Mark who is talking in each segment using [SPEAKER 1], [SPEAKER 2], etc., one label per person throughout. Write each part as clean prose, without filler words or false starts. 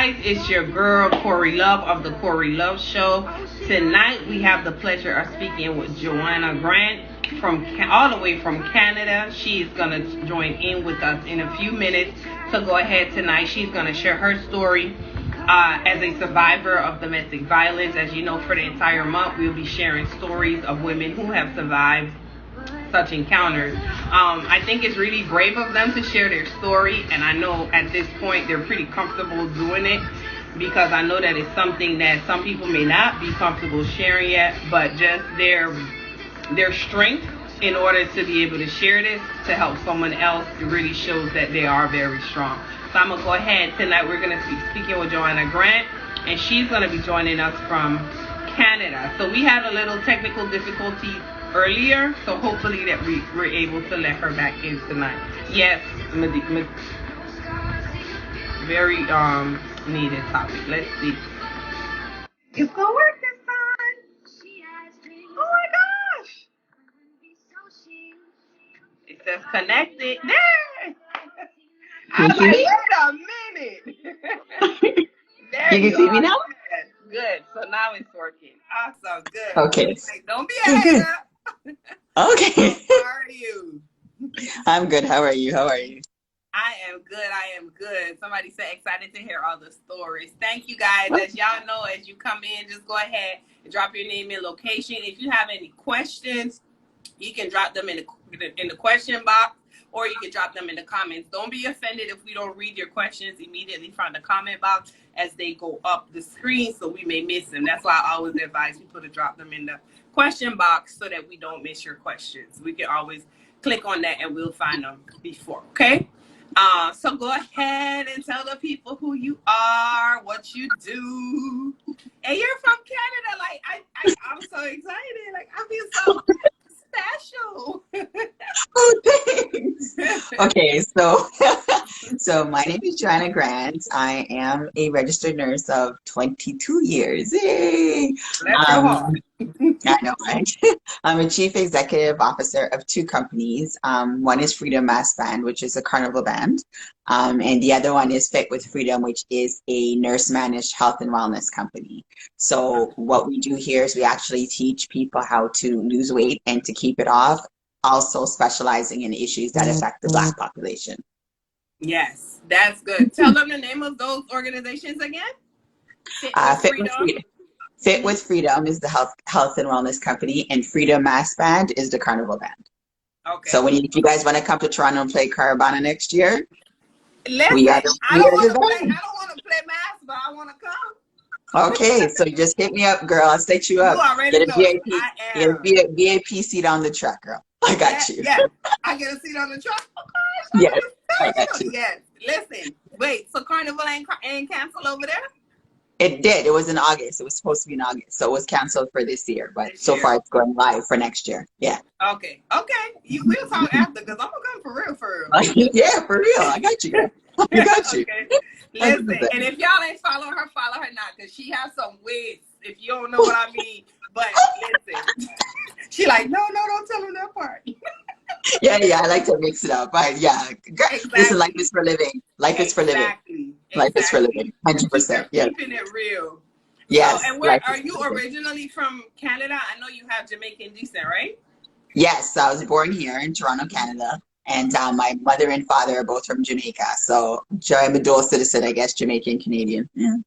[SPEAKER 1] guys, it's your girl Corey Love of the Corey Love Show. Tonight we have the pleasure of speaking with Johanna Grant from all the way from Canada. She is going to join in with us in a few minutes. So go ahead tonight. She's going to share her story as a survivor of domestic violence. As you know, for the entire month we'll be sharing stories of women who have survived such encounters. I think it's really brave of them to share their story, and I know at this point they're pretty comfortable doing it, because I know that it's something that some people may not be comfortable sharing yet, but just their strength in order to be able to share this to help someone else, it really shows that they are very strong. So I'm going to go ahead. Tonight we're going to be speaking with Johanna Grant, and she's going to be joining us from Canada. So we had a little technical difficulty earlier, so hopefully that we're able to let her back in tonight. Yes, very needed topic. Let's see. It's gonna work this time. Oh my gosh! It says connected. There. I was like, wait a minute. There
[SPEAKER 2] you can see me now?
[SPEAKER 1] Good. So now it's working. Awesome. Good.
[SPEAKER 2] Okay.
[SPEAKER 1] Like, don't be a hater.
[SPEAKER 2] Okay.
[SPEAKER 1] How are you?
[SPEAKER 2] I'm good. How are you?
[SPEAKER 1] I am good. Somebody said excited to hear all the stories. Thank you guys. As y'all know, as you come in, just go ahead and drop your name and location. If you have any questions, you can drop them in the question box, or you can drop them in the comments. Don't be offended if we don't read your questions immediately from the comment box as they go up the screen, so we may miss them. That's why I always advise people to drop them in the question box so that we don't miss your questions. We can always click on that and we'll find them before, okay? So go ahead and tell the people who you are, what you do. And you're from Canada. Like, I'm so excited. Like, I feel so special.
[SPEAKER 2] Oh, thanks. Okay, so my name is Johanna Grant. I am a registered nurse of 22 years. Yay! I know, right? I'm a chief executive officer of two companies. One is Freedom Mass Band, which is a carnival band, and the other one is Fit with Freedom, which is a nurse-managed health and wellness company. So what we do here is we actually teach people how to lose weight and to keep it off, also specializing in issues that affect the Black population.
[SPEAKER 1] Yes, that's good. Tell them the name of those organizations again.
[SPEAKER 2] Fit with Freedom is the health and wellness company, and Freedom Mass Band is the carnival band. Okay. So if you guys want to come to Toronto and play Caravana next year,
[SPEAKER 1] listen, I don't want to play mass, but I want to come.
[SPEAKER 2] Okay, so just hit me up, girl. I'll set you up.
[SPEAKER 1] You already know.
[SPEAKER 2] Get a VIP seat on the truck, girl. I got you.
[SPEAKER 1] Yeah, I get a seat on the truck.
[SPEAKER 2] Okay, yes, I got you.
[SPEAKER 1] Yes. Listen, wait. So Carnival ain't canceled over there?
[SPEAKER 2] It did. It was in August. It was supposed to be in August, so it was canceled for this year. But so far, it's going live for next year. Yeah.
[SPEAKER 1] Okay. We'll talk after, because I'm gonna come for real.
[SPEAKER 2] Yeah, for real. I got you, girl. I got you.
[SPEAKER 1] Okay. Listen, and if y'all ain't follow her not, because she has some wigs, if you don't know what I mean. But listen, she like, no, don't tell them that part.
[SPEAKER 2] Yeah, I like to mix it up. But yeah, exactly. Listen, life is for living. Life is for living. Life is for living. 100%. Yeah.
[SPEAKER 1] Keeping it real.
[SPEAKER 2] Yes.
[SPEAKER 1] So, and where are you originally from? Canada? I know you have Jamaican descent, right?
[SPEAKER 2] Yes, I was born here in Toronto, Canada. And my mother and father are both from Jamaica. So I'm a dual citizen, I guess, Jamaican, Canadian. Yeah.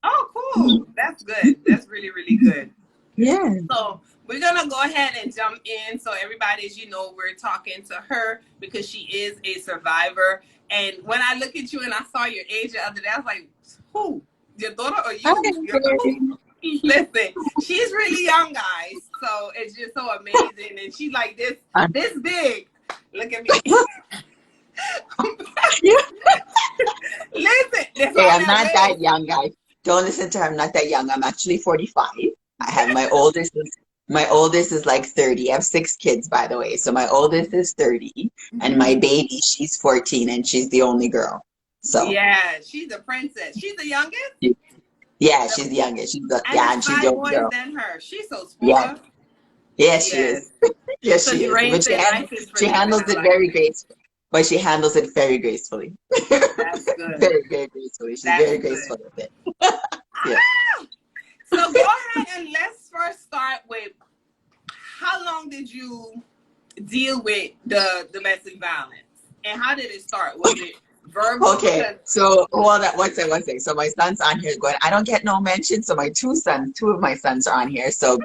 [SPEAKER 1] Oh, cool. That's good. That's really, really good.
[SPEAKER 2] Yeah.
[SPEAKER 1] So we're going to go ahead and jump in. So everybody, as you know, we're talking to her because she is a survivor. And when I look at you and I saw your age the other day, I was like, who? Your daughter or you? Listen, she's really young, guys. So it's just so amazing. And she's like this big. Look at me. Listen.
[SPEAKER 2] Hey, I'm not that young, guys. Don't listen to her. I'm not that young. I'm actually 45. I have my oldest is like 30. I have 6 kids, by the way. So my oldest is 30, and my baby, she's 14, and she's the only girl. So
[SPEAKER 1] yeah, she's a princess. She's the youngest.
[SPEAKER 2] Yeah, she's the youngest. She's the only girl.
[SPEAKER 1] Than her. She's so spoiled.
[SPEAKER 2] Yeah, she is. Yes, she is. But she handles it very gracefully. but she handles it very gracefully.
[SPEAKER 1] That's good.
[SPEAKER 2] Very, very gracefully. She's
[SPEAKER 1] That's
[SPEAKER 2] very
[SPEAKER 1] good.
[SPEAKER 2] graceful with it. Yeah.
[SPEAKER 1] So go ahead and let's first start with, how long did you deal with the domestic violence, and how did it start? Was it verbal?
[SPEAKER 2] Okay, so hold on, one second. So my son's on here going, I don't get no mention. So my two of my sons are on here. So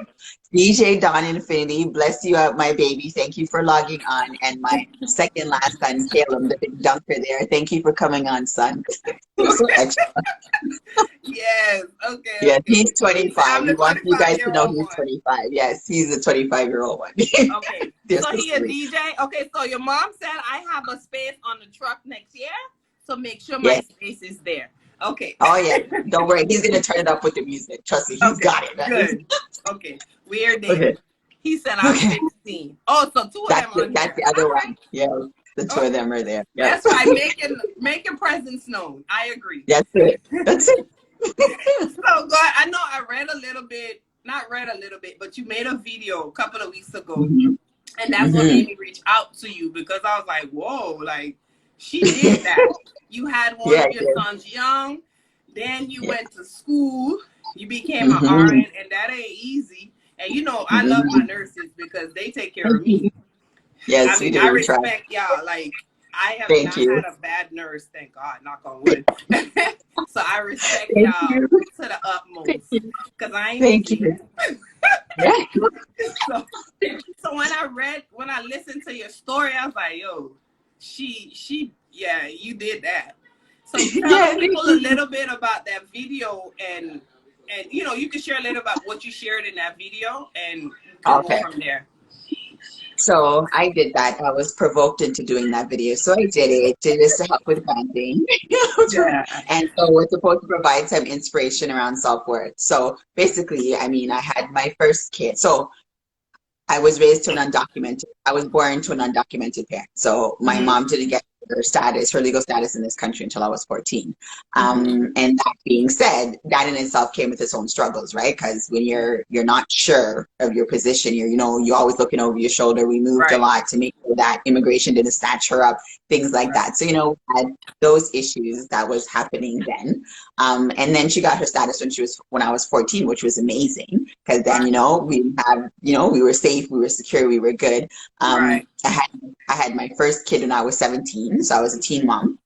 [SPEAKER 2] DJ Don Infinity, bless you out, my baby. Thank you for logging on. And my second last son, Caleb, the big dunker there. Thank you for coming on, son. You're so extra.
[SPEAKER 1] Yes. Okay.
[SPEAKER 2] Yeah,
[SPEAKER 1] Okay.
[SPEAKER 2] he's 25. We want you guys to know he's
[SPEAKER 1] one.
[SPEAKER 2] 25. Yes, he's a 25-year-old one.
[SPEAKER 1] Okay.
[SPEAKER 2] They're
[SPEAKER 1] So
[SPEAKER 2] so
[SPEAKER 1] he a
[SPEAKER 2] sweet.
[SPEAKER 1] DJ. Okay. So your mom said I have a space on the truck next year, so make sure my
[SPEAKER 2] Yes.
[SPEAKER 1] space is there. Okay.
[SPEAKER 2] Oh yeah, don't worry. He's gonna turn it up with the music. Trust me, he's got it.
[SPEAKER 1] Good. Okay. We're there.
[SPEAKER 2] Okay.
[SPEAKER 1] He said I'm
[SPEAKER 2] Okay.
[SPEAKER 1] 16. Oh, so two of
[SPEAKER 2] That's
[SPEAKER 1] them on
[SPEAKER 2] that's
[SPEAKER 1] here.
[SPEAKER 2] the other
[SPEAKER 1] All
[SPEAKER 2] one.
[SPEAKER 1] right.
[SPEAKER 2] Yeah, the two of them are there. Yeah.
[SPEAKER 1] That's right. Making presence known. I agree.
[SPEAKER 2] That's it. That's it.
[SPEAKER 1] So God, I know I read a little bit, not read a little bit, but you made a video a couple of weeks ago,
[SPEAKER 2] Mhm.
[SPEAKER 1] and that's what made me reach out to you, because I was like, whoa, like she did that. You had one
[SPEAKER 2] Yeah,
[SPEAKER 1] of your sons young, then you went to school, you became an
[SPEAKER 2] Mhm.
[SPEAKER 1] RN, and that ain't easy. And you know, I love my nurses because they take care of me.
[SPEAKER 2] Yes,
[SPEAKER 1] I mean,
[SPEAKER 2] we
[SPEAKER 1] I
[SPEAKER 2] do. We try.
[SPEAKER 1] respect y'all. Like, I have
[SPEAKER 2] Thank
[SPEAKER 1] not
[SPEAKER 2] you.
[SPEAKER 1] had a bad nurse, thank God, knock on wood. So I respect
[SPEAKER 2] Thank
[SPEAKER 1] y'all
[SPEAKER 2] you.
[SPEAKER 1] to the utmost, because I ain't
[SPEAKER 2] Thank
[SPEAKER 1] easy.
[SPEAKER 2] you. Yeah.
[SPEAKER 1] So when I listened to your story, I was like, yo, yeah, you did that. So tell people a little bit about that video, and you know, you can share a little about what you shared in that video, and you can go from there.
[SPEAKER 2] So I did that. I was provoked into doing that video. So I did it just to help with branding.
[SPEAKER 1] Yeah.
[SPEAKER 2] And so we're supposed to provide some inspiration around self-worth. So basically, I mean, I had my first kid. So I was raised to an undocumented, I was born to an undocumented parent. So my mom didn't get her legal status in this country until I was 14. And that being said, that in itself came with its own struggles, right? Because when you're not sure of your position, you're always looking over your shoulder. We moved a lot to make sure that immigration didn't snatch her up, things like that. So, we had those issues that was happening then. And then she got her status when I was 14, which was amazing, because then, we were safe, we were secure, we were good. I had my first kid when I was 17, so I was a teen mom.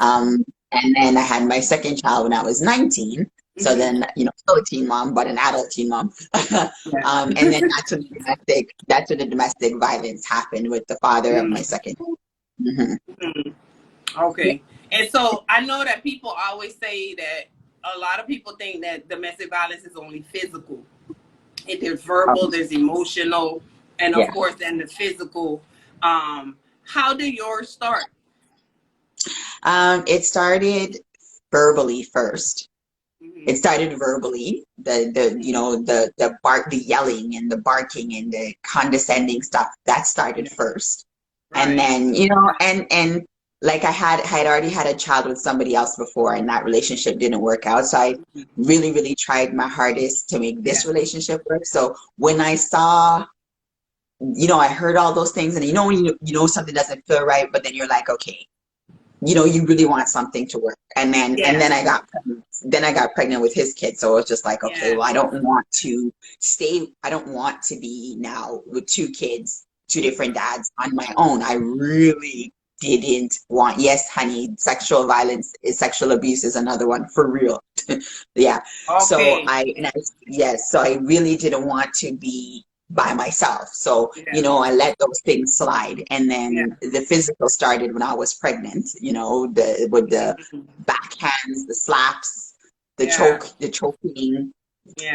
[SPEAKER 2] And then I had my second child when I was 19. So then, still a teen mom, but an adult teen mom. And then that's when the domestic violence happened with the father of my second child.
[SPEAKER 1] Okay. And so I know that people always say that a lot of people think that domestic violence is only physical. There's verbal, there's emotional, and of course then the physical. How did yours start?
[SPEAKER 2] It started verbally first. It started verbally. The yelling and the barking and the condescending stuff, that started first. And then, and like I had already had a child with somebody else before, and that relationship didn't work out. So I really, really tried my hardest to make this relationship work. So when I saw, I heard all those things, and when you know something doesn't feel right, but then you're like, okay, you really want something to work. And then I got pregnant with his kid. So it was just like, okay, well, I don't want to be now with two kids, two different dads on my own. I really didn't want, yes, honey, sexual abuse is another one, for real. Yeah. Okay. So I really didn't want to be by myself. So, I let those things slide. And then the physical started when I was pregnant, with the backhands, the slaps, the choking.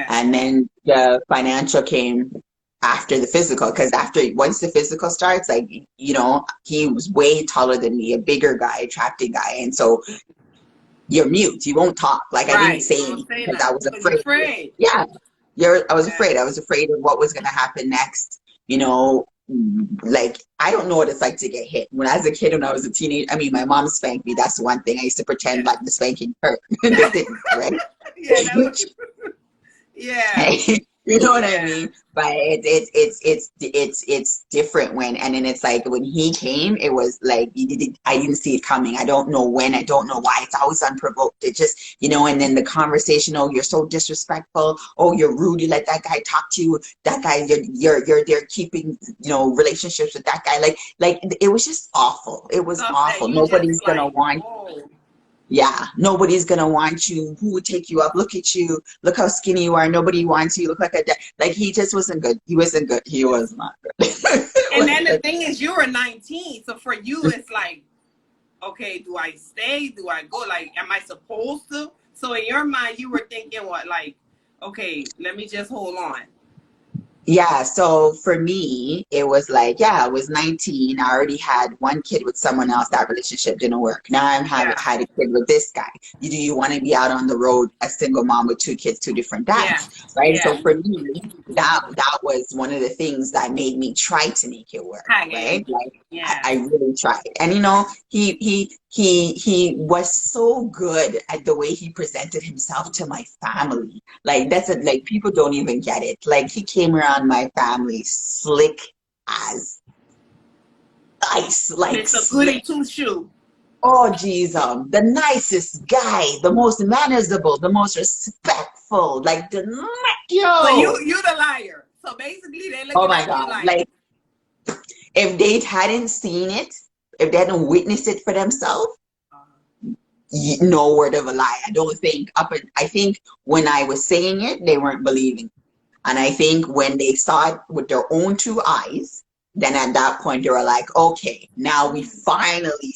[SPEAKER 2] And then the financial came after the physical, because once the physical starts, like, he was way taller than me, a bigger guy, attractive guy. And so you're mute, you won't talk. Like, I didn't say anything because I was afraid. Yeah. I was afraid. I was afraid of what was going to happen next. Like, I don't know what it's like to get hit. When I was a kid, when I was a teenager, I mean, my mom spanked me. That's one thing. I used to pretend like the spanking hurt. Right? You know what I mean? But it's different when, and then it's like when he came, it was like I didn't see it coming. I don't know when, I don't know why. It's always unprovoked. It just, and then the conversation, oh, you're so disrespectful. Oh, you're rude. You let that guy talk to you. That guy, you're there keeping, relationships with that guy. Like it was just awful. It was
[SPEAKER 1] Stuff that
[SPEAKER 2] awful.
[SPEAKER 1] you
[SPEAKER 2] Nobody's
[SPEAKER 1] just
[SPEAKER 2] gonna
[SPEAKER 1] like,
[SPEAKER 2] want.
[SPEAKER 1] oh.
[SPEAKER 2] Yeah, nobody's gonna want you. Who would take you up? Look at you. Look how skinny you are. Nobody wants you. You look like like he just wasn't good. He wasn't good. He was not good.
[SPEAKER 1] And then the thing is, you were 19, so for you, it's like, okay, do I stay? Do I go? Like, am I supposed to? So in your mind, you were thinking what? Like, okay, let me just hold on.
[SPEAKER 2] Yeah, so for me, it was like, yeah, I was 19. I already had one kid with someone else. That relationship didn't work. Now I'm had a kid with this guy. Do you want to be out on the road, a single mom with two kids, two different dads, right?
[SPEAKER 1] Yeah.
[SPEAKER 2] So for me, that was one of the things that made me try to make it work, right? Like, I really tried. And he was so good at the way he presented himself to my family. Like like people don't even get it. Like he came around my family slick as ice, like
[SPEAKER 1] it's a goody two shoe.
[SPEAKER 2] Oh geez, the nicest guy, the most manageable, the most respectful, like the
[SPEAKER 1] So you the liar. So basically they're looking at you
[SPEAKER 2] like if they hadn't seen it, if they hadn't witnessed it for themselves, no word of a lie. I think when I was saying it, they weren't believing. And I think when they saw it with their own two eyes, then at that point they were like, okay, now we finally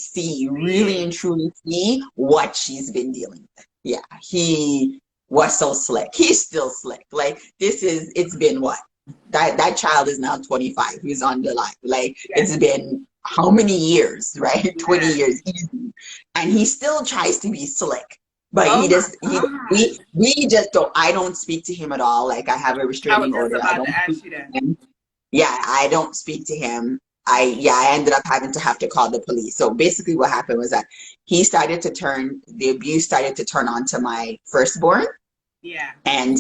[SPEAKER 2] really and truly see what she's been dealing with. Yeah, he was so slick. He's still slick. Like it's been what? That child is now 25. He's on the line. Like it's been how many years, right? 20 years easy. And he still tries to be slick. But we just don't, I don't speak to him at all. Like I have a restraining order. I don't speak to him. Yeah, I don't speak to him. I ended up having to call the police. So basically what happened was that the abuse started to turn on to my firstborn.
[SPEAKER 1] Yeah.
[SPEAKER 2] And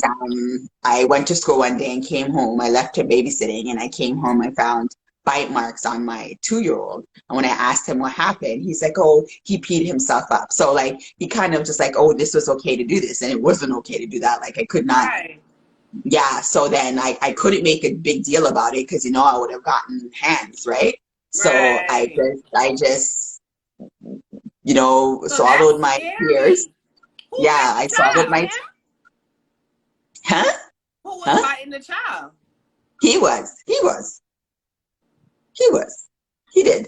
[SPEAKER 2] I went to school one day and came home. I left her babysitting and I came home. I found bite marks on my 2-year-old. And when I asked him what happened, he's like, oh, he peed himself up. So like, he kind of just like, oh, this was okay to do this. And it wasn't okay to do that. Like I could not. Right. Yeah. So then I couldn't make a big deal about it because, I would have gotten hands. Right. So I just, swallowed my tears. Yeah. I swallowed my tears. Huh?
[SPEAKER 1] Who was biting the child?
[SPEAKER 2] He did.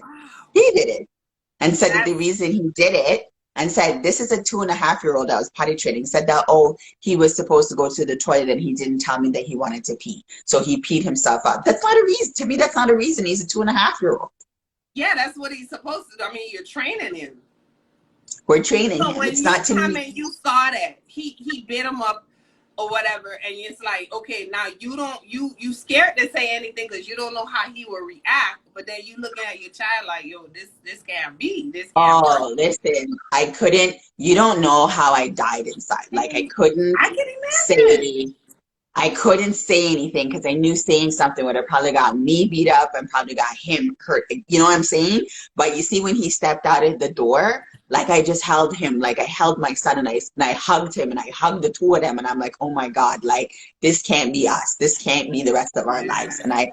[SPEAKER 2] Wow. He did it. And said that the reason he did it, and said, this is a 2.5-year-old that was potty training, said that, oh, he was supposed to go to the toilet and he didn't tell me that he wanted to pee. So he peed himself up. That's not a reason. To me, that's not a reason. He's a 2.5-year-old.
[SPEAKER 1] Yeah, that's what he's supposed to do. I mean, you're training him.
[SPEAKER 2] We're training him.
[SPEAKER 1] So when you saw that, he bit him up or whatever, and it's like, okay, now you scared to say anything because you don't know how he will react, but then you looking at your child like, yo, this can't be. This can't work.
[SPEAKER 2] Listen, I couldn't, you don't know how I died inside. Like I couldn't I couldn't say anything because I knew saying something would have probably got me beat up and probably got him hurt. You know what I'm saying? But you see, when he stepped out of the door, like I just held him, like I held my son and I hugged him and I hugged the two of them and I'm like, oh my God, like this can't be us. This can't be the rest of our lives. And I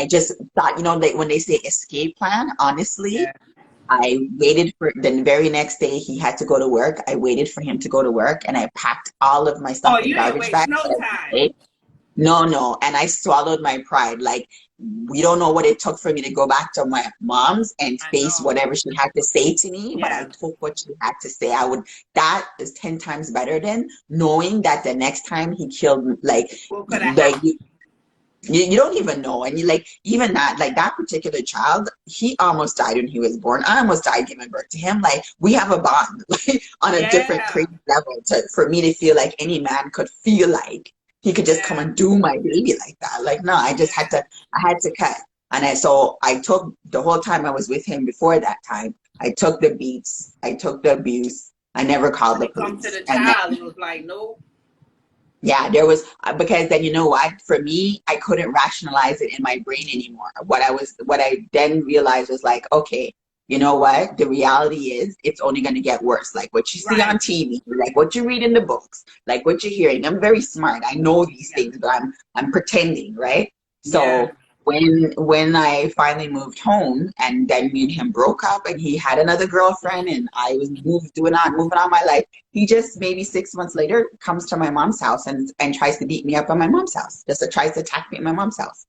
[SPEAKER 2] just thought, like when they say escape plan, honestly, I waited for the very next day he had to go to work. I waited for him to go to work and I packed all of my stuff in garbage bags.
[SPEAKER 1] No time.
[SPEAKER 2] No. And I swallowed my pride. Like, we don't know what it took for me to go back to my mom's and face whatever she had to say to me, but I took what she had to say. That is 10 times better than knowing that the next time he killed, you don't even know. And even that particular child, he almost died when he was born. I almost died giving birth to him. Like, we have a bond on a different crazy level for me to feel like any man could feel like he could just come and do my baby like that. Like, no, I had to cut. And so I took the whole time I was with him before that time, I took the beats, I took the abuse. I never called the police.
[SPEAKER 1] Come to the child, it was like, nope.
[SPEAKER 2] Yeah, there was because then you know what? For me, I couldn't rationalize it in my brain anymore. What I then realized was like, okay, you know what? The reality is it's only going to get worse. Like what you see on
[SPEAKER 1] Right.
[SPEAKER 2] TV, like what you read in the books, like what you're hearing. I'm very smart. I know these
[SPEAKER 1] Yeah.
[SPEAKER 2] things, but I'm pretending, right?
[SPEAKER 1] Yeah.
[SPEAKER 2] So when I finally moved home and then me and him broke up and he had another girlfriend and I was moving on my life, he just maybe 6 months later comes to my mom's house and tries to beat me up at my mom's house. Just tries to attack me at my mom's house.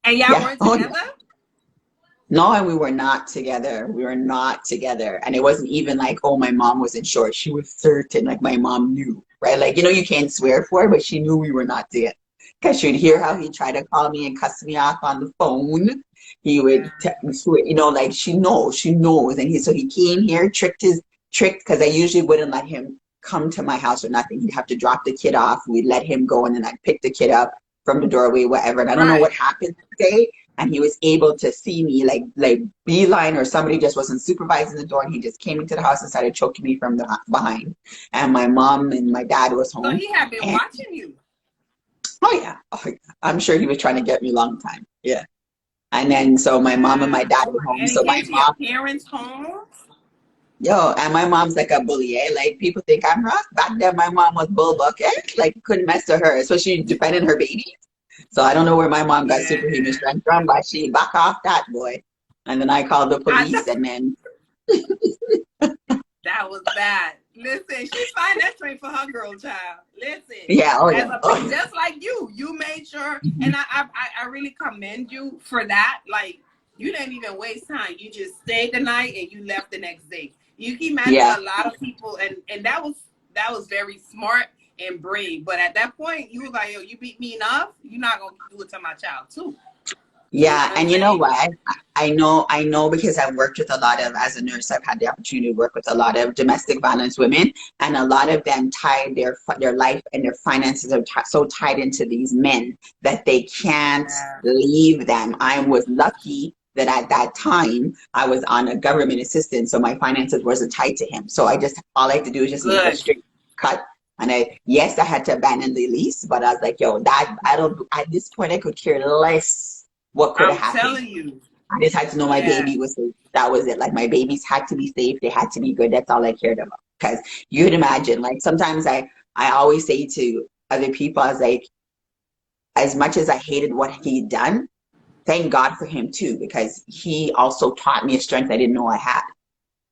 [SPEAKER 1] And y'all
[SPEAKER 2] Yeah.
[SPEAKER 1] weren't
[SPEAKER 2] Oh yeah.
[SPEAKER 1] together?
[SPEAKER 2] No, and we were not together. We were not together. And it wasn't even like, oh, my mom wasn't sure. She was certain, like my mom knew, right? Like, you know, you can't swear for it, but she knew we were not together. Because she'd hear how he tried to call me and cuss me off on the phone. He
[SPEAKER 1] Yeah.
[SPEAKER 2] would, you know, like she knows. And so he came here, tricked, because I usually wouldn't let him come to my house or nothing. He'd have to drop the kid off. We'd let him go and then I'd pick the kid up from the doorway, whatever. And I don't know what
[SPEAKER 1] Right.
[SPEAKER 2] happened that day, and he was able to see me like beeline, or somebody just wasn't supervising the door and he just came into the house and started choking me from the behind. And my mom and my dad was
[SPEAKER 1] So
[SPEAKER 2] home.
[SPEAKER 1] he had been
[SPEAKER 2] And
[SPEAKER 1] watching you.
[SPEAKER 2] oh yeah, I'm sure he was trying to get me a long time. Yeah. And then so my mom and my
[SPEAKER 1] Wow.
[SPEAKER 2] dad
[SPEAKER 1] Oh
[SPEAKER 2] were
[SPEAKER 1] my.
[SPEAKER 2] home,
[SPEAKER 1] And he
[SPEAKER 2] so my
[SPEAKER 1] came to your
[SPEAKER 2] mom,
[SPEAKER 1] parents' home.
[SPEAKER 2] yo, and my mom's like a bully, eh? Like people think I'm rough. Back then my mom was bull bucket, like couldn't mess with her, especially defending her baby. So I don't know where my mom got
[SPEAKER 1] Yeah.
[SPEAKER 2] superhuman strength from, but she back off that boy. And then I called the
[SPEAKER 1] I know
[SPEAKER 2] police, and then
[SPEAKER 1] that was bad. Listen, she find that strength for her girl child. Listen,
[SPEAKER 2] yeah, oh
[SPEAKER 1] as
[SPEAKER 2] yeah,
[SPEAKER 1] a
[SPEAKER 2] oh
[SPEAKER 1] just like you made sure,
[SPEAKER 2] yeah.
[SPEAKER 1] and I really commend you for that. Like you didn't even waste time. You just stayed the night and you left the next day. You can imagine
[SPEAKER 2] Yeah,
[SPEAKER 1] a lot of people, and that was very smart and brave. But at that point, you was like, yo, you beat me enough. You're not gonna do it to my child too. You know
[SPEAKER 2] yeah.
[SPEAKER 1] what I'm
[SPEAKER 2] And you know
[SPEAKER 1] saying?
[SPEAKER 2] what? I know because I've worked with a lot of, as a nurse, I've had the opportunity to work with a lot of domestic violence women, and a lot of them tie their life and their finances are so tied into these men that they can't
[SPEAKER 1] Yeah.
[SPEAKER 2] leave them. I was lucky that at that time I was on a government assistance, so my finances wasn't tied to him. So all I had to do is just make a
[SPEAKER 1] Good.
[SPEAKER 2] straight cut. And yes, I had to abandon the lease, but I was like, yo, that I don't, at this point, I could care less what could have
[SPEAKER 1] I'm
[SPEAKER 2] happened.
[SPEAKER 1] telling you.
[SPEAKER 2] I just had to know my
[SPEAKER 1] Yeah.
[SPEAKER 2] baby was safe. That was it. Like my babies had to be safe. They had to be good. That's all I cared about. Because you'd imagine, like sometimes I always say to other people, I was like, as much as I hated what he'd done, thank God for him too, because he also taught me a strength I didn't know I had.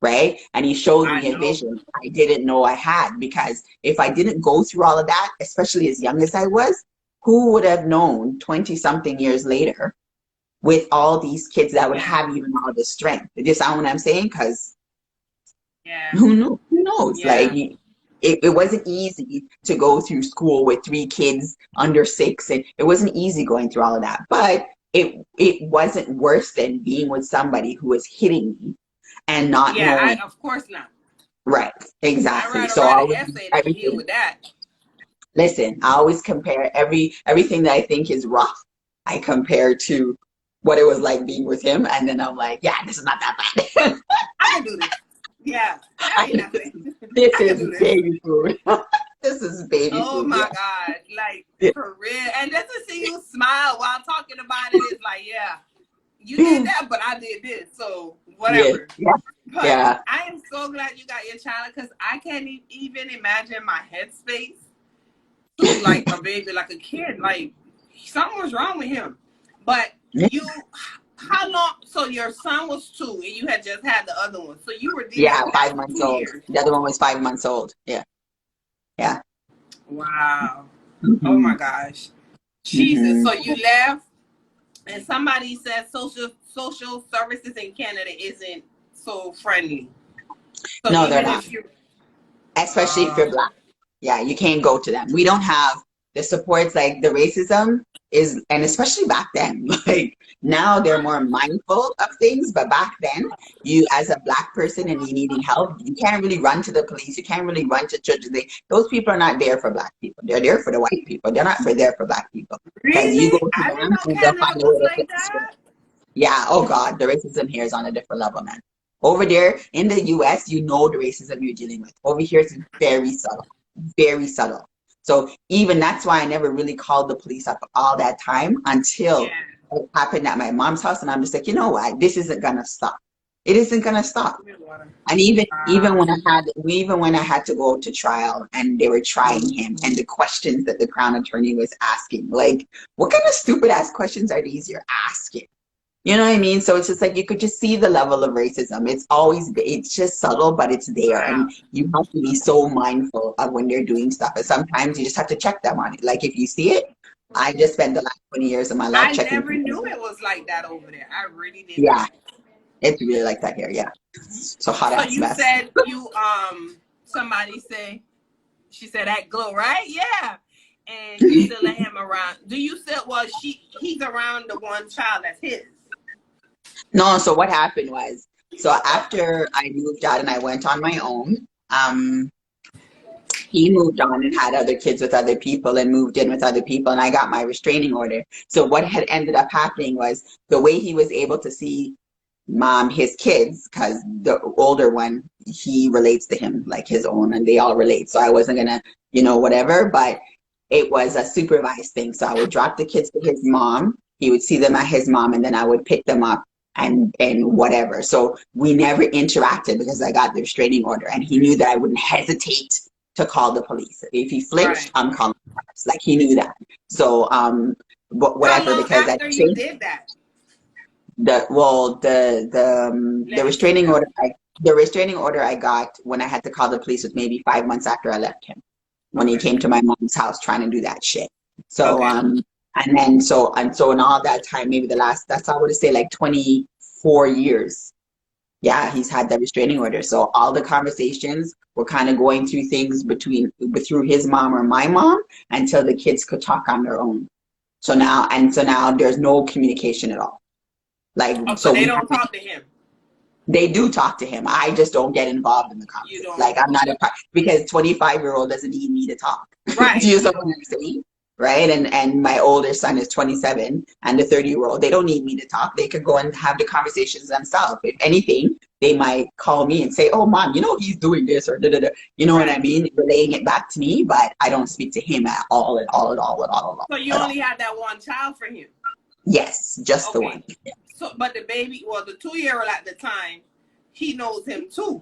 [SPEAKER 2] Right. And he showed
[SPEAKER 1] I
[SPEAKER 2] me a
[SPEAKER 1] know.
[SPEAKER 2] vision I didn't know I had, because if I didn't go through all of that, especially as young as I was, who would have known 20 something years later with all these kids that would
[SPEAKER 1] Yeah.
[SPEAKER 2] have even all this strength? You understand what I'm saying? Because
[SPEAKER 1] Yeah.
[SPEAKER 2] who knows? Who knows? Like
[SPEAKER 1] Yeah.
[SPEAKER 2] it wasn't easy to go through school with three kids under six, and it wasn't easy going through all of that. But it wasn't worse than being with somebody who was hitting me and not
[SPEAKER 1] Yeah. I
[SPEAKER 2] knowing.
[SPEAKER 1] of course not.
[SPEAKER 2] Right,
[SPEAKER 1] I'd
[SPEAKER 2] exactly.
[SPEAKER 1] rather
[SPEAKER 2] So
[SPEAKER 1] write
[SPEAKER 2] I
[SPEAKER 1] an
[SPEAKER 2] always
[SPEAKER 1] essay than deal
[SPEAKER 2] everything.
[SPEAKER 1] with that.
[SPEAKER 2] Listen, I always compare everything that I think is rough. I compare to what it was like being with him, and then I'm like, yeah, this is not that bad.
[SPEAKER 1] I can do this. Yeah. That ain't nothing.
[SPEAKER 2] This
[SPEAKER 1] I can
[SPEAKER 2] is
[SPEAKER 1] do this.
[SPEAKER 2] baby food. This is baby
[SPEAKER 1] Oh
[SPEAKER 2] food.
[SPEAKER 1] my
[SPEAKER 2] Yeah.
[SPEAKER 1] God. Like
[SPEAKER 2] Yeah.
[SPEAKER 1] for real. And just to see you smile while talking about it is like, yeah, you did
[SPEAKER 2] Yeah.
[SPEAKER 1] that, but I did this. So
[SPEAKER 2] Yeah.
[SPEAKER 1] whatever.
[SPEAKER 2] Yeah.
[SPEAKER 1] But
[SPEAKER 2] Yeah.
[SPEAKER 1] I am so glad you got your child because I can't even imagine my headspace to like a baby, like a kid. Like something was wrong with him. But you, how long? So your son was 2, and you had just had the other one. So you were dealing
[SPEAKER 2] Yeah,
[SPEAKER 1] with that
[SPEAKER 2] five
[SPEAKER 1] for
[SPEAKER 2] months
[SPEAKER 1] two
[SPEAKER 2] old.
[SPEAKER 1] years.
[SPEAKER 2] The other one was 5 months old. Yeah. Yeah.
[SPEAKER 1] Wow. Oh
[SPEAKER 2] Hmm.
[SPEAKER 1] my gosh. Jesus.
[SPEAKER 2] Hmm.
[SPEAKER 1] So you left, and somebody said social services in Canada isn't so friendly. So
[SPEAKER 2] No, they're
[SPEAKER 1] even
[SPEAKER 2] not.
[SPEAKER 1] if you,
[SPEAKER 2] Especially if you're Black. Yeah, you can't go to them. We don't have the supports, like the racism is, and especially back then, like now they're more mindful of things, but back then, you as a Black person and you needing help, you can't really run to the police. You can't really run to churches. Those people are not there for Black people. They're there for the white people. They're not for there for Black people. Because you go
[SPEAKER 1] really,
[SPEAKER 2] to
[SPEAKER 1] I didn't
[SPEAKER 2] them
[SPEAKER 1] know
[SPEAKER 2] and they'll
[SPEAKER 1] Canada
[SPEAKER 2] find a
[SPEAKER 1] was
[SPEAKER 2] way to
[SPEAKER 1] like
[SPEAKER 2] fix the story.
[SPEAKER 1] that.
[SPEAKER 2] Yeah, oh God, the racism here is on a different level, man. Over there in the US, you know the racism you're dealing with. Over here, it's very subtle, very subtle. So even that's why I never really called the police up all that time until
[SPEAKER 1] Yeah.
[SPEAKER 2] it happened at my mom's house. And I'm just like, you know what? This isn't gonna stop. It isn't gonna stop. And even when I had to go to trial and they were trying him and the questions that the Crown Attorney was asking, like, what kind of stupid ass questions are these you're asking? You know what I mean? So it's just like you could just see the level of racism. It's just subtle, but it's there.
[SPEAKER 1] Wow.
[SPEAKER 2] And you have to be so mindful of when they're doing stuff. And sometimes you just have to check them on it. Like if you see it, I just spent the last 20 years of my life
[SPEAKER 1] I
[SPEAKER 2] checking
[SPEAKER 1] never
[SPEAKER 2] people.
[SPEAKER 1] knew it was like that over there. I really did
[SPEAKER 2] Yeah,
[SPEAKER 1] not.
[SPEAKER 2] it's really like that here. Yeah. So hot
[SPEAKER 1] So
[SPEAKER 2] ass
[SPEAKER 1] you
[SPEAKER 2] mess.
[SPEAKER 1] said somebody say she said that glow, right? Yeah. And you still let him around. Do you still he's around the one child that's his?
[SPEAKER 2] No, so what happened was, so after I moved out and I went on my own, he moved on and had other kids with other people and moved in with other people, and I got my restraining order. So what had ended up happening was the way he was able to see his kids, because the older one, he relates to him like his own, and they all relate. So I wasn't gonna, whatever, but it was a supervised thing. So I would drop the kids to his mom. He would see them at his mom, and then I would pick them up and whatever. So we never interacted because I got the restraining order, and he knew that I wouldn't hesitate to call the police. If he flinched,
[SPEAKER 1] Right.
[SPEAKER 2] I'm calling the cops. Like he knew that. So
[SPEAKER 1] How
[SPEAKER 2] whatever,
[SPEAKER 1] long
[SPEAKER 2] because I
[SPEAKER 1] after you
[SPEAKER 2] changed
[SPEAKER 1] did that?
[SPEAKER 2] The
[SPEAKER 1] Let me see
[SPEAKER 2] restraining
[SPEAKER 1] now.
[SPEAKER 2] order the restraining order I got when I had to call the police was maybe 5 months after I left him, when he
[SPEAKER 1] Okay.
[SPEAKER 2] came to my mom's house trying to do that shit. So
[SPEAKER 1] Okay.
[SPEAKER 2] and then so in all that time, maybe that's I would say like 24 years. Yeah, he's had that restraining order. So all the conversations were kind of going through things through his mom or my mom until the kids could talk on their own. So now there's no communication at all. Like,
[SPEAKER 1] Oh, so
[SPEAKER 2] so
[SPEAKER 1] they
[SPEAKER 2] we
[SPEAKER 1] don't
[SPEAKER 2] have
[SPEAKER 1] talk to him.
[SPEAKER 2] they do talk to him. I just don't get involved in the
[SPEAKER 1] You
[SPEAKER 2] conversation.
[SPEAKER 1] don't.
[SPEAKER 2] Like I'm not a part, because 25-year-old doesn't need me to talk. Do
[SPEAKER 1] Right.
[SPEAKER 2] you know what I'm saying? Right? And my older son is 27 and the 30-year-old, they don't need me to talk. They could go and have the conversations themselves. If anything, they might call me and say, "Oh, mom, he's doing this," or da da da. You know what I
[SPEAKER 1] Right.
[SPEAKER 2] mean? Relaying it back to me, but I don't speak to him at all, at all, at all, at all, at all,
[SPEAKER 1] So you
[SPEAKER 2] at all.
[SPEAKER 1] only had that one child for him.
[SPEAKER 2] Yes, just the one.
[SPEAKER 1] Okay. So, but the baby, well, the 2-year-old at the time, he knows him too.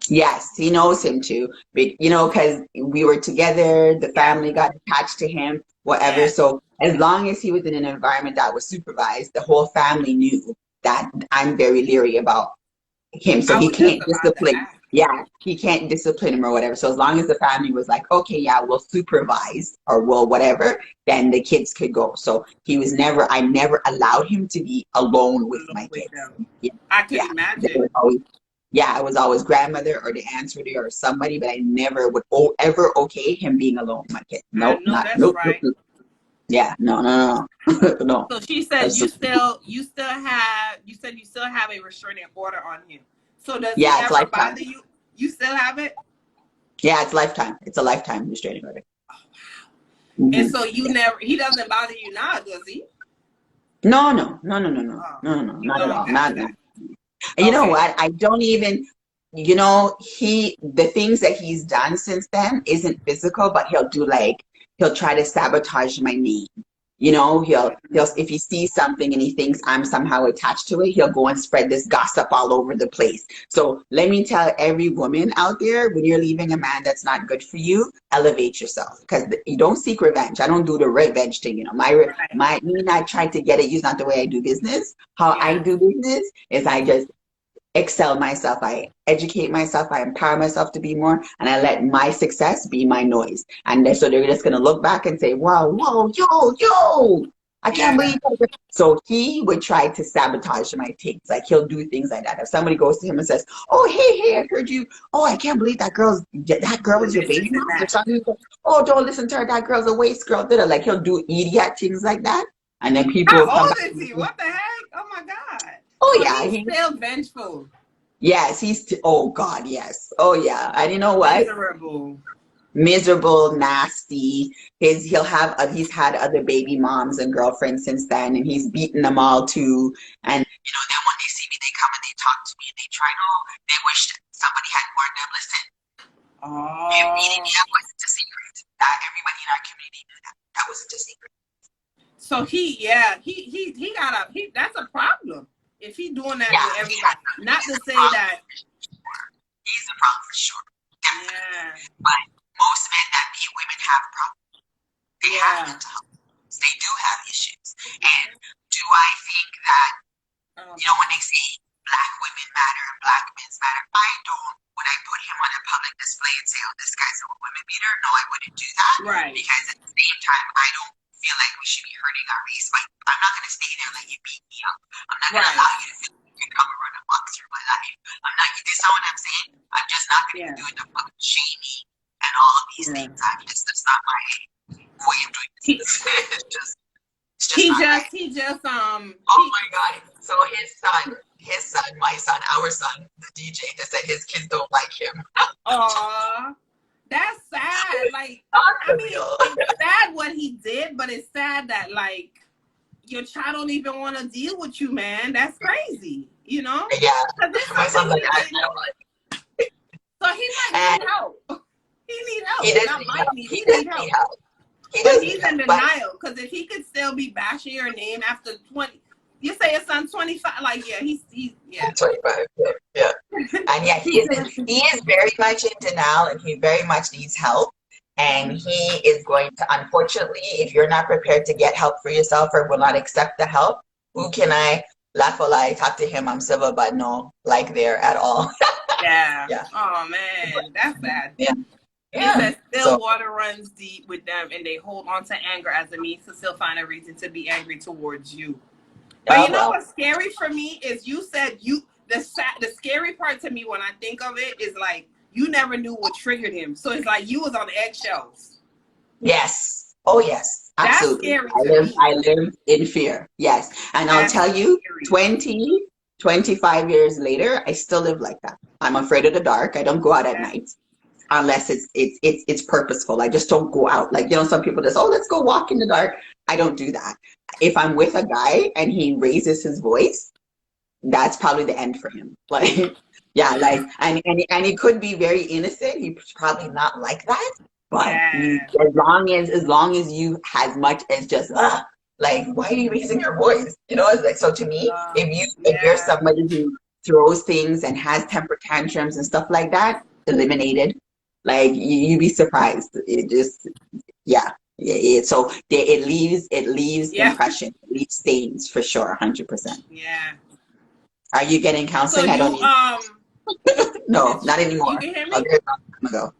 [SPEAKER 2] Yes, he knows him too. But because we were together, the
[SPEAKER 1] Yeah.
[SPEAKER 2] family got attached to him, whatever.
[SPEAKER 1] Yeah.
[SPEAKER 2] So as long as he was in an environment that was supervised, the whole family knew that I'm very leery about him. So
[SPEAKER 1] I
[SPEAKER 2] he
[SPEAKER 1] was just
[SPEAKER 2] can't
[SPEAKER 1] about to
[SPEAKER 2] discipline.
[SPEAKER 1] ask.
[SPEAKER 2] Yeah, he can't discipline him or whatever. So as long as the family was like, okay, yeah, we'll supervise or we'll whatever, then the kids could go. So I never allowed him to be alone with
[SPEAKER 1] Along
[SPEAKER 2] my
[SPEAKER 1] with
[SPEAKER 2] kids.
[SPEAKER 1] them.
[SPEAKER 2] Yeah,
[SPEAKER 1] I could
[SPEAKER 2] yeah. There
[SPEAKER 1] imagine.
[SPEAKER 2] was always Yeah, it was always grandmother or the aunts or somebody, but I never would ever okay him being alone with my kid.
[SPEAKER 1] I
[SPEAKER 2] Nope,
[SPEAKER 1] know
[SPEAKER 2] not
[SPEAKER 1] that's
[SPEAKER 2] nope, nope,
[SPEAKER 1] right.
[SPEAKER 2] nope. Yeah, no, no, no, no.
[SPEAKER 1] So she said
[SPEAKER 2] That's-
[SPEAKER 1] you said you still have a restraining order on him. So does he
[SPEAKER 2] yeah, it's
[SPEAKER 1] ever
[SPEAKER 2] lifetime.
[SPEAKER 1] bother you? You still have it?
[SPEAKER 2] Yeah, it's lifetime. It's a lifetime restraining order.
[SPEAKER 1] And
[SPEAKER 2] Hmm.
[SPEAKER 1] so he doesn't bother you now, does he?
[SPEAKER 2] No, no, no, no, no, no,
[SPEAKER 1] Oh,
[SPEAKER 2] no, no, no,
[SPEAKER 1] you
[SPEAKER 2] not at
[SPEAKER 1] long
[SPEAKER 2] all.
[SPEAKER 1] after
[SPEAKER 2] Not.
[SPEAKER 1] that.
[SPEAKER 2] And you know
[SPEAKER 1] Okay.
[SPEAKER 2] what? I don't even, the things that he's done since then isn't physical, but he'll try to sabotage my name. He'll if he sees something and he thinks I'm somehow attached to it, he'll go and spread this gossip all over the place. So let me tell every woman out there, when you're leaving a man that's not good for you, elevate yourself, because you don't seek revenge. I don't do the revenge thing.
[SPEAKER 1] Right.
[SPEAKER 2] Me not trying to get it. Use not the way I do business. How I
[SPEAKER 1] Yeah.
[SPEAKER 2] do business is I just excel myself. I educate myself. I empower myself to be more, and I let my success be my noise. And so they're just gonna look back and say, "Wow, whoa, yo, I can't
[SPEAKER 1] Yeah.
[SPEAKER 2] believe that." So he would try to sabotage my takes. Like he'll do things like that. If somebody goes to him and says, "Oh, hey, I heard you. Oh, I can't believe that girl is your
[SPEAKER 1] Listen
[SPEAKER 2] baby
[SPEAKER 1] to
[SPEAKER 2] mom or
[SPEAKER 1] that.
[SPEAKER 2] something." "Oh, don't listen to her. That girl's a waste girl." Like he'll do idiot things like that, and then people will
[SPEAKER 1] How
[SPEAKER 2] come
[SPEAKER 1] old
[SPEAKER 2] back
[SPEAKER 1] is
[SPEAKER 2] and
[SPEAKER 1] he?
[SPEAKER 2] say,
[SPEAKER 1] What the heck? Oh my God.
[SPEAKER 2] "Oh
[SPEAKER 1] So
[SPEAKER 2] yeah,
[SPEAKER 1] he's still vengeful.
[SPEAKER 2] yes, oh God, yes. Oh yeah. And you know what?
[SPEAKER 1] Miserable.
[SPEAKER 2] Miserable, nasty. He's had other baby moms and girlfriends since then, and he's beaten them all too. And then when they see me, they come and they talk to me and they try, "Oh, they wish somebody had warned them. Listen, Him beating me up wasn't a secret. That everybody in our community knew that. That wasn't a secret.
[SPEAKER 1] So that's a problem. If he doing that with everybody. Not to say that
[SPEAKER 2] he's a problem for sure. Definitely.
[SPEAKER 1] Yeah.
[SPEAKER 2] But most men that beat women have problems. They have mental health. They do have issues. And do I think that, when they say black women matter and black men matter, I don't. Would I put him on a public display and say, oh, this guy's a women beater? No, I wouldn't do that.
[SPEAKER 1] Right.
[SPEAKER 2] Because at the same time, I don't feel like we should be hurting our race. But I'm not going to stay there and let you beat me up. I'm not going to allow you to feel like you can come and run a walk through my life. I'm not, this is what I'm saying. I'm just not going to be doing the fucking shaming and all of these things. That's not my way of doing this. He just oh my God. So his son, my son, our son, the DJ, just said his kids don't like him.
[SPEAKER 1] Aw, that's sad. Like, I mean, it's sad what he did, but it's sad that, like, your child don't even want to deal with you, man. That's crazy, you know?
[SPEAKER 2] Yeah. My son's like, I don't like it.
[SPEAKER 1] So he might need help. He need help.
[SPEAKER 2] He does need help.
[SPEAKER 1] He's in denial, because if he could still be bashing your name after 20, you say your son's 25, like, he's
[SPEAKER 2] 25, yeah. And yeah, he is very much in denial, and he very much needs help. And he is going to, unfortunately, if you're not prepared to get help for yourself or will not accept the help, who can I laugh or lie, talk to him, I'm civil, but no, like there at all.
[SPEAKER 1] Yeah. Oh man, that's bad.
[SPEAKER 2] Yeah.
[SPEAKER 1] It says still water runs deep with them, and they hold on to anger as a means to still find a reason to be angry towards you. But you know what's scary for me is you said the scary part to me when I think of it is like you never knew what triggered him. So it's like you was on eggshells.
[SPEAKER 2] Yes. Oh yes. Absolutely.
[SPEAKER 1] That's scary
[SPEAKER 2] I live in fear. Yes. And I'll tell you, 25 years later, I still live like that. I'm afraid of the dark. I don't go out at night. Unless it's purposeful. I just don't go out. Like, some people just, let's go walk in the dark. I don't do that. If I'm with a guy and he raises his voice, that's probably the end for him. Like, yeah, like, and he could be very innocent. He's probably not like that. But as long as you as much as just, like, why are you raising your voice? It's like, so to me, if you're somebody who throws things and has temper tantrums and stuff like that, eliminated. Like, you'd be surprised. It just, so it leaves impression, it leaves stains for sure, 100%.
[SPEAKER 1] Yeah.
[SPEAKER 2] Are you getting counseling?
[SPEAKER 1] So
[SPEAKER 2] no, not anymore.
[SPEAKER 1] You can hear me?
[SPEAKER 2] A long time ago.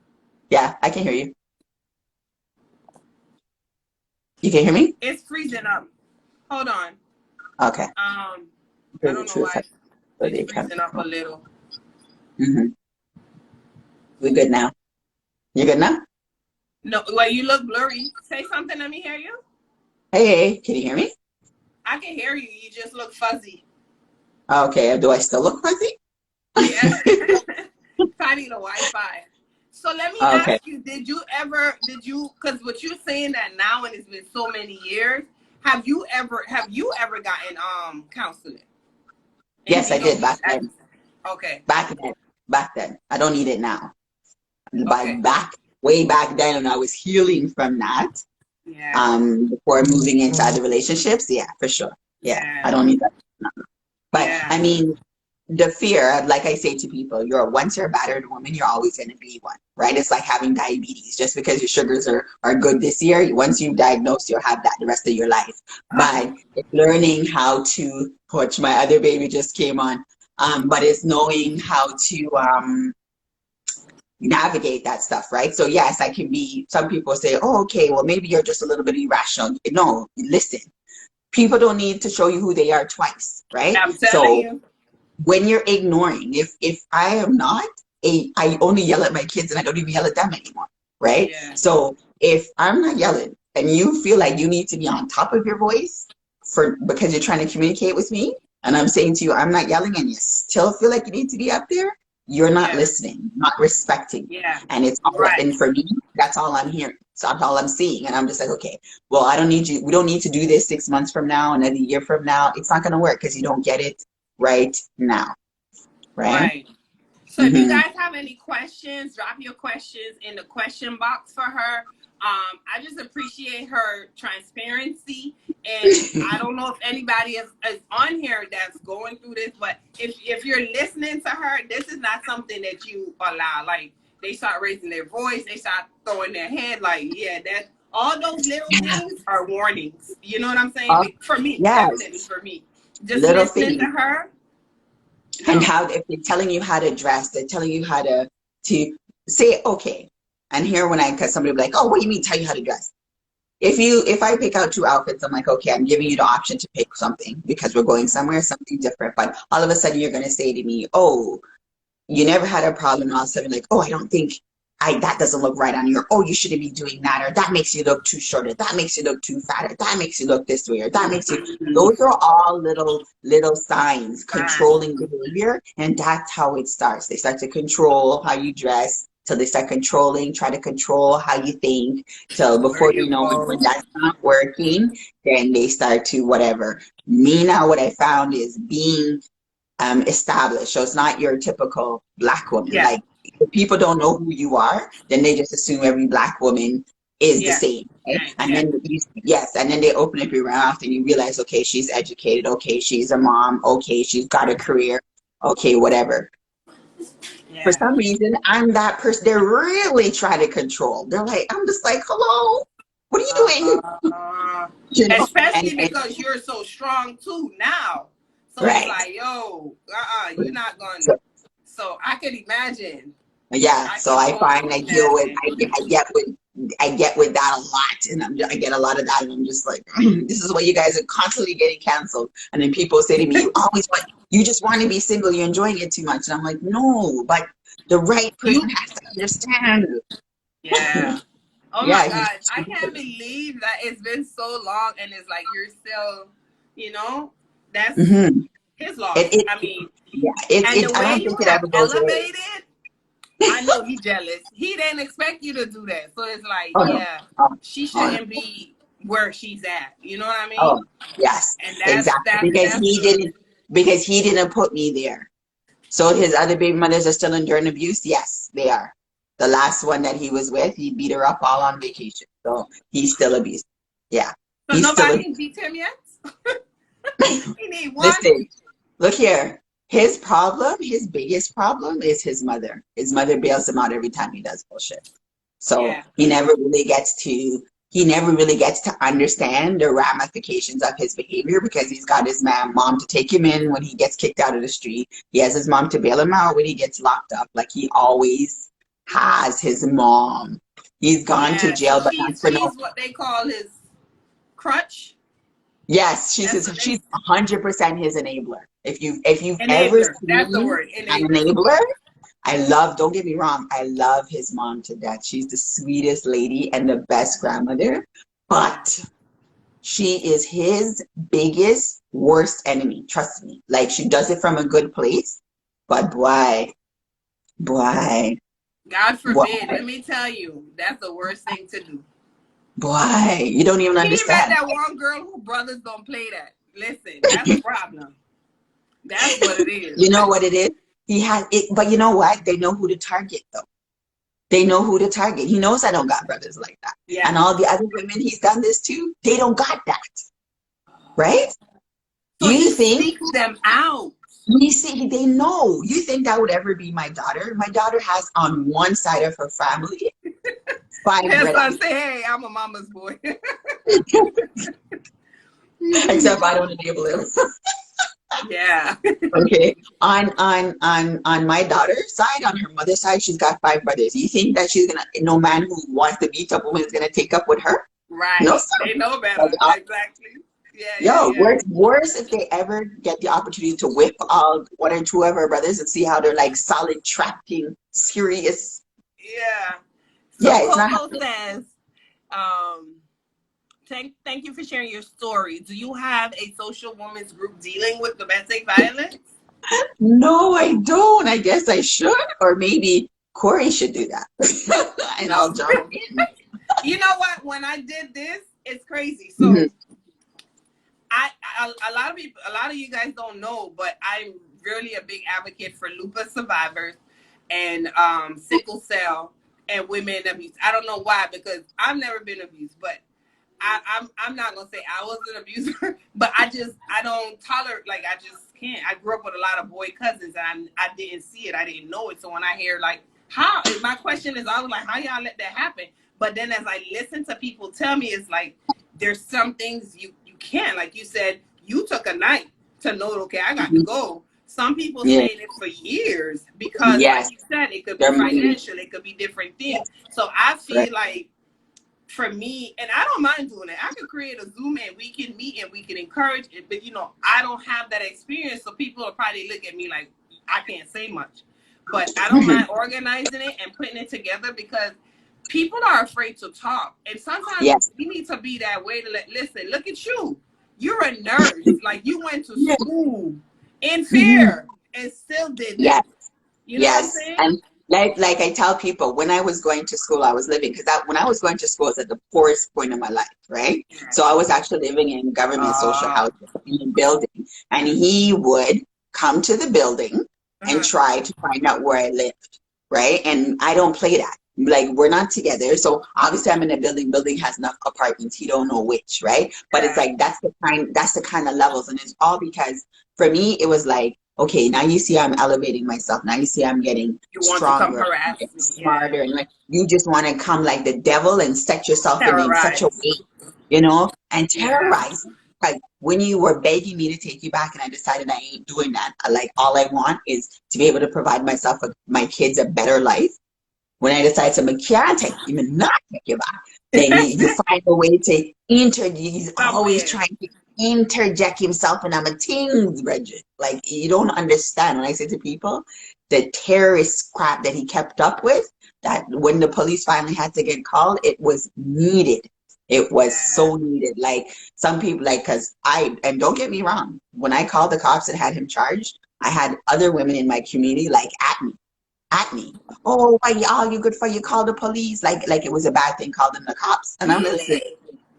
[SPEAKER 2] Yeah, I can hear you. You can hear me?
[SPEAKER 1] It's freezing up. Hold on.
[SPEAKER 2] Okay.
[SPEAKER 1] I don't know why. It's freezing up a little.
[SPEAKER 2] Mm-hmm. We're good now. You good now?
[SPEAKER 1] No, well, you look blurry. Say something, let me hear you.
[SPEAKER 2] Hey, can you hear me?
[SPEAKER 1] I can hear you. You just look fuzzy.
[SPEAKER 2] Okay, do I still look fuzzy?
[SPEAKER 1] Yeah. Probably the Wi-Fi. So let me ask you, because what you're saying that now, and it's been so many years, have you ever gotten counseling?
[SPEAKER 2] Yes, I did back then.
[SPEAKER 1] Okay.
[SPEAKER 2] Back then. I don't need it now. But way back then, when I was healing from that, before moving into other relationships, for sure. Yeah, I don't need that. But I mean, the fear, like I say to people, once you're a battered woman, you're always going to be one, right? It's like having diabetes. Just because your sugars are good this year, once you diagnose, you'll have that the rest of your life. But it's learning how to, which my other baby just came on, but it's knowing how to navigate that stuff, right? So yes, I can be, some people say, okay, well, maybe you're just a little bit irrational. No, listen, people don't need to show you who they are twice, right?
[SPEAKER 1] I'm telling you.
[SPEAKER 2] When you're ignoring, if I am not, I only yell at my kids and I don't even yell at them anymore, right? Yeah. So if I'm not yelling and you feel like you need to be on top of your voice because you're trying to communicate with me, and I'm saying to you, I'm not yelling, and you still feel like you need to be up there, you're not listening, not respecting. Yeah. And it's all and for me, that's all I'm hearing. So that's all I'm seeing. And I'm just like, okay, well, I don't need you. We don't need to do this 6 months from now, another year from now. It's not going to work because you don't get it right now. Right.
[SPEAKER 1] So if you guys have any questions, drop your questions in the question box for her. I just appreciate her transparency, and I don't know if anybody is on here that's going through this, but if you're listening to her, this is not something that you allow. Like, they start raising their voice, they start throwing their head, like, yeah, that all those little things are warnings. You know what I'm saying? For me, definitely for me. Just
[SPEAKER 2] little
[SPEAKER 1] listening
[SPEAKER 2] things.
[SPEAKER 1] to her.
[SPEAKER 2] And how, if they're telling you how to dress, they're telling you how to say, okay. And here because somebody will be like, oh, what do you mean tell you how to dress? If I pick out 2 outfits, I'm like, okay, I'm giving you the option to pick something because we're going somewhere, something different. But all of a sudden you're going to say to me, oh, you never had a problem. And all of a sudden, like, oh, I don't think that doesn't look right on you. Or, oh, you shouldn't be doing that. Or that makes you look too short. Or that makes you look too fat. Or that makes you look this way. Or that makes you, those are all little signs controlling behavior. And that's how it starts. They start to control how you dress till they start try to control how you think, till before you know it, when that's not working, then they start to whatever. Me now, what I found is being established. So it's not your typical Black woman.
[SPEAKER 1] Yeah.
[SPEAKER 2] Like, if people don't know who you are, then they just assume every Black woman is the same. Right? And then and then they open up your mouth and you realize, okay, she's educated, okay, she's a mom, okay, she's got a career, okay, whatever. For some reason, I'm that person they're really trying to control. They're like, I'm just like, hello, what are you doing?
[SPEAKER 1] You know? Especially because you're so strong too now. So it's like, yo, you're not going to. So I could imagine.
[SPEAKER 2] Yeah, so I find I get with that a lot, and I get a lot of that, and I'm just like, this is why you guys are constantly getting canceled. And then people say to me, you just want to be single, you're enjoying it too much. And I'm like, no, but the right person has to understand.
[SPEAKER 1] Yeah. Oh my God, I can't believe that it's been so long, and it's like you're still, that's his loss. I mean, the way you have elevated, I know he's jealous. He didn't expect you to do that. So it's like, she shouldn't be where she's at. You know what I mean?
[SPEAKER 2] Oh, yes,
[SPEAKER 1] and exactly.
[SPEAKER 2] Because he didn't put me there. So his other baby mothers are still enduring abuse? Yes, they are. The last one that he was with, he beat her up all on vacation. So he's still abused. Yeah.
[SPEAKER 1] So nobody beat him yet? He need one.
[SPEAKER 2] Listen, look here. His biggest problem is his mother. His mother bails him out every time he does bullshit. So he never really gets to understand the ramifications of his behavior because he's got his mom to take him in when he gets kicked out of the street. He has his mom to bail him out when he gets locked up. Like, he always has his mom. He's gone to jail, but she's
[SPEAKER 1] what they call his crutch.
[SPEAKER 2] Yes, she's 100% his enabler. If you've ever seen
[SPEAKER 1] that's the word,
[SPEAKER 2] an enabler, don't get me wrong, I love his mom to death. She's the sweetest lady and the best grandmother, but she is his biggest, worst enemy. Trust me. Like, she does it from a good place, but boy.
[SPEAKER 1] God forbid, let me tell you, that's the worst thing to do.
[SPEAKER 2] Boy, you don't even understand.
[SPEAKER 1] He met that one girl who brothers don't play that. Listen, that's a problem. That's what it is.
[SPEAKER 2] You know what it is? He has it, but you know what? They know who to target, though. They know who to target. He knows I don't got brothers like that. Yeah. And all the other women he's done this to, they don't got that. Right?
[SPEAKER 1] So you think them out.
[SPEAKER 2] You see, they know. You think that would ever be my daughter? My daughter has on one side of her family 5 brothers.
[SPEAKER 1] Say, hey, I'm a mama's boy.
[SPEAKER 2] Except I don't enable him.
[SPEAKER 1] Yeah.
[SPEAKER 2] Okay. On my daughter's side, on her mother's side, she's got 5 brothers. You think that no man who wants to beat up a woman is gonna take up with her?
[SPEAKER 1] Right.
[SPEAKER 2] No, sir.
[SPEAKER 1] They know better. Exactly. Yeah.
[SPEAKER 2] Worse if they ever get the opportunity to whip out 1 or 2 of her brothers and see how they're like solid, trapping, serious.
[SPEAKER 1] Yeah. So Coco says, thank you for sharing your story. Do you have a social women's group dealing with domestic violence?
[SPEAKER 2] No, I don't. I guess I should, or maybe Corey should do that. And I'll jump in.
[SPEAKER 1] You know what? When I did this, it's crazy. So a lot of you guys don't know, but I'm really a big advocate for lupus survivors. and sickle cell and women abuse. I don't know why, because I've never been abused, but I'm not gonna say I was an abuser, but I don't tolerate, like, I just can't. I grew up with a lot of boy cousins, and I didn't see it, I didn't know it. So when I hear like how, my question is always like, how y'all let that happen? But then as I listen to people tell me, it's like there's some things you can't, like you said, you took a night to know, okay, I got to go. Some people
[SPEAKER 2] Yeah.
[SPEAKER 1] stay in it for years because,
[SPEAKER 2] Yes.
[SPEAKER 1] like you said, it could be
[SPEAKER 2] Their money.
[SPEAKER 1] financial, it could be different things.
[SPEAKER 2] Yes.
[SPEAKER 1] So I feel
[SPEAKER 2] Right.
[SPEAKER 1] like, for me, and I don't mind doing it, I could create a Zoom and we can meet and we can encourage it, but I don't have that experience, so people will probably look at me like I can't say much. But I don't mind organizing it and putting it together, because people are afraid to talk, and sometimes
[SPEAKER 2] Yes.
[SPEAKER 1] we need to be that way to listen. Look at you, you're a nurse, like you went to school in fear and still did that.
[SPEAKER 2] Yes.
[SPEAKER 1] You know what I'm
[SPEAKER 2] Yes.
[SPEAKER 1] saying?
[SPEAKER 2] And like I tell people, when I was going to school, I was living, because when I was going to school, it was at the poorest point of my life, right? So I was actually living in government social housing in a building, and he would come to the building and try to find out where I lived, right? And I don't play that. Like, we're not together. So obviously I'm in a building has enough apartments. He don't know which, right? But it's like, that's the kind of levels. And it's all because for me, it was like, okay, now you see I'm elevating myself. Now you see I'm getting stronger, smarter, and like you just want to come like the devil and set yourself in such a way, and terrorize. Like when you were begging me to take you back, and I decided I ain't doing that. Like, all I want is to be able to provide myself, my kids, a better life. When I decided to, can't take, even not take you back, then you find a way to he's always trying to interject himself in my things, Bridget. Like, you don't understand when I say to people, the terrorist crap that he kept up with, that when the police finally had to get called, it was needed. It was so needed. Like, some people, like, and don't get me wrong, when I called the cops and had him charged, I had other women in my community, like, at me. Oh, why all you good for? You call the police, like it was a bad thing. Call them the cops. And I'm listening.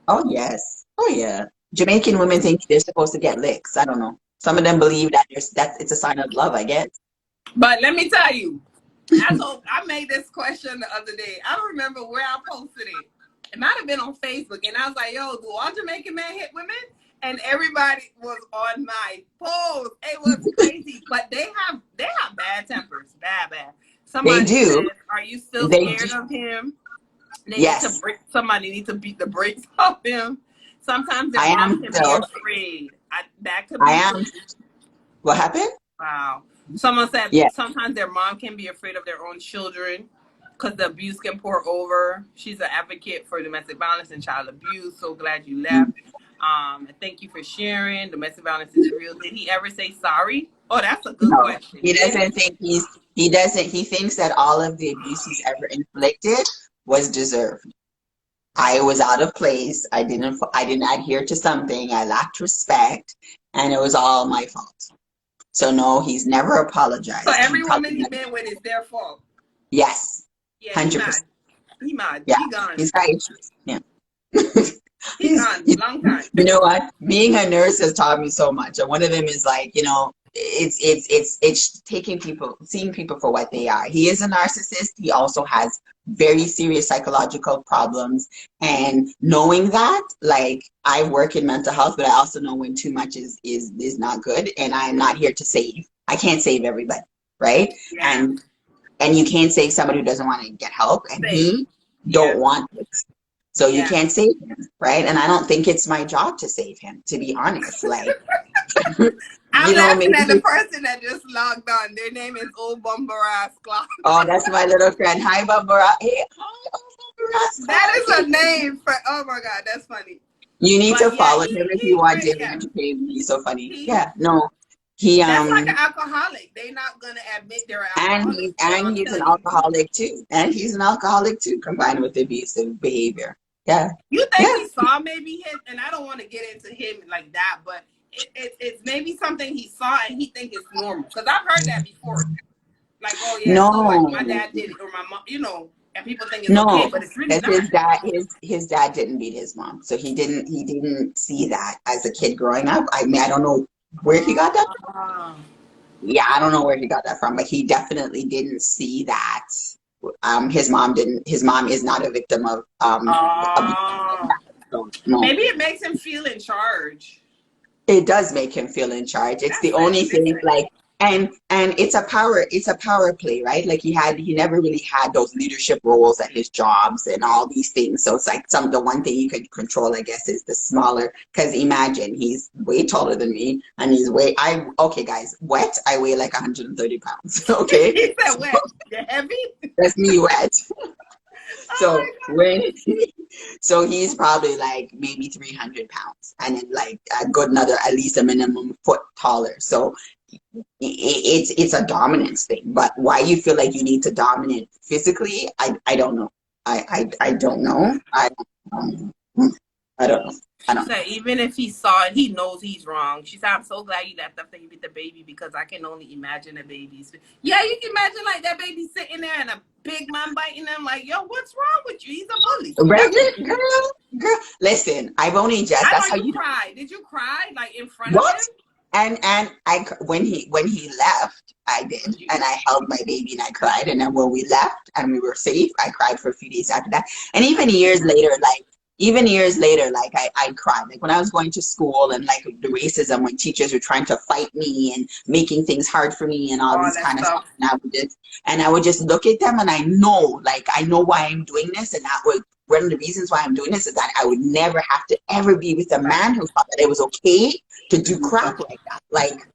[SPEAKER 2] Oh yes, oh yeah. Jamaican women think they're supposed to get licks. I don't know. Some of them believe that it's a sign of love, I guess.
[SPEAKER 1] But let me tell you, I made this question the other day. I don't remember where I posted it. It might have been on Facebook, and I was like, "Yo, do all Jamaican men hit women?" And everybody was on my post. It was crazy, but they have bad tempers, bad. Somebody
[SPEAKER 2] They do.
[SPEAKER 1] says, "Are you still scared of him?"
[SPEAKER 2] Yes.
[SPEAKER 1] Somebody needs to beat the brakes off him. Sometimes their mom can be afraid. That could be.
[SPEAKER 2] What happened?
[SPEAKER 1] Wow. Someone said sometimes their mom can be afraid of their own children because the abuse can pour over. She's an advocate for domestic violence and child abuse. So glad you left. Thank you for sharing. Domestic violence is real. Did he ever say sorry? Oh, that's a good question.
[SPEAKER 2] He doesn't think he thinks that all of the abuse he's ever inflicted was deserved. I was out of place. I didn't adhere to something. I lacked respect, and it was all my fault. So no, he's never apologized.
[SPEAKER 1] So every woman he's been with is their fault.
[SPEAKER 2] Yes.
[SPEAKER 1] Yeah, 100%. He mad.
[SPEAKER 2] Yeah.
[SPEAKER 1] He gone.
[SPEAKER 2] He's got issues. Yeah.
[SPEAKER 1] He's gone. Long time.
[SPEAKER 2] You know what? Being a nurse has taught me so much. And one of them is like, it's seeing people for what they are. He is a narcissist. He also has very serious psychological problems. And knowing that, like, I work in mental health, but I also know when too much is not good. And I am not here to save. I can't save everybody, right?
[SPEAKER 1] Yeah.
[SPEAKER 2] And you can't save somebody who doesn't want to get help. And he don't want it. So you can't save him, right? And I don't think it's my job to save him, to be honest. Like,
[SPEAKER 1] I'm laughing at the person that just logged on. Their name is Old Bumbaras Clock.
[SPEAKER 2] Oh, that's my little friend. Hi, Bumbaras. Hey, hi, Bumbaras.
[SPEAKER 1] That is a name for. Oh my God, that's funny.
[SPEAKER 2] You need to follow him if you want to entertain me. He's so funny. That's
[SPEAKER 1] like an alcoholic. They're not gonna admit they're alcoholic.
[SPEAKER 2] And he's an alcoholic too. And he's an alcoholic too, combined with abusive behavior. Yeah.
[SPEAKER 1] You think he saw maybe him? And I don't want to get into him like that, but it's maybe something he saw and he think it's normal. Because I've heard that before. Like, oh yeah,
[SPEAKER 2] no.
[SPEAKER 1] So like my dad did it, or my mom, and people think it's okay, but it's really not.
[SPEAKER 2] His dad didn't beat his mom, so he didn't see that as a kid growing up. I mean, I don't know where he got that from. yeah, I don't know where he got that from, but he definitely didn't see that. His mom didn't. His mom is not a victim of abuse.
[SPEAKER 1] Oh,
[SPEAKER 2] So, no.
[SPEAKER 1] maybe it makes him feel in charge.
[SPEAKER 2] It does make him feel in charge. It's the
[SPEAKER 1] That's it.
[SPEAKER 2] only thing,
[SPEAKER 1] Listen.
[SPEAKER 2] like, and it's a power play, right? Like he never really had those leadership roles at his jobs and all these things. So it's like the one thing he could control, I guess, is the smaller. Because imagine he's way taller than me, and okay, guys, wet. I weigh like 130 pounds. Okay,
[SPEAKER 1] He said, "What? You're heavy?"
[SPEAKER 2] that's me wet. So
[SPEAKER 1] Oh
[SPEAKER 2] when so he's probably like maybe 300 pounds, and then like a good another at least a minimum foot taller. So it's a dominance thing. But why you feel like you need to dominate physically, I don't know. I don't know. I don't know. I
[SPEAKER 1] She
[SPEAKER 2] don't know.
[SPEAKER 1] said, even if he saw it, he knows he's wrong. She said, I'm so glad you left after you beat the baby because I can only imagine a baby's. Yeah, you can imagine like that baby sitting there and a big man biting him. Like, yo, what's wrong with you? He's a bully.
[SPEAKER 2] Right, girl. Listen, I've only just.
[SPEAKER 1] I
[SPEAKER 2] That's
[SPEAKER 1] know
[SPEAKER 2] how
[SPEAKER 1] you
[SPEAKER 2] you.
[SPEAKER 1] cried. Did you cry like in front of
[SPEAKER 2] What?
[SPEAKER 1] him?
[SPEAKER 2] And I when he left, I did, and I held my baby and I cried. And then when we left and we were safe, I cried for a few days after that. And even years later, like I cried. Like when I was going to school and like the racism, when teachers were trying to fight me and making things hard for me and all
[SPEAKER 1] All
[SPEAKER 2] these
[SPEAKER 1] that
[SPEAKER 2] kind of
[SPEAKER 1] stuff.
[SPEAKER 2] stuff, and I would just look at them and I know why I'm doing this, and that was one of the reasons why I'm doing this is that I would never have to ever be with a man who thought that it was okay to do crap like that. Like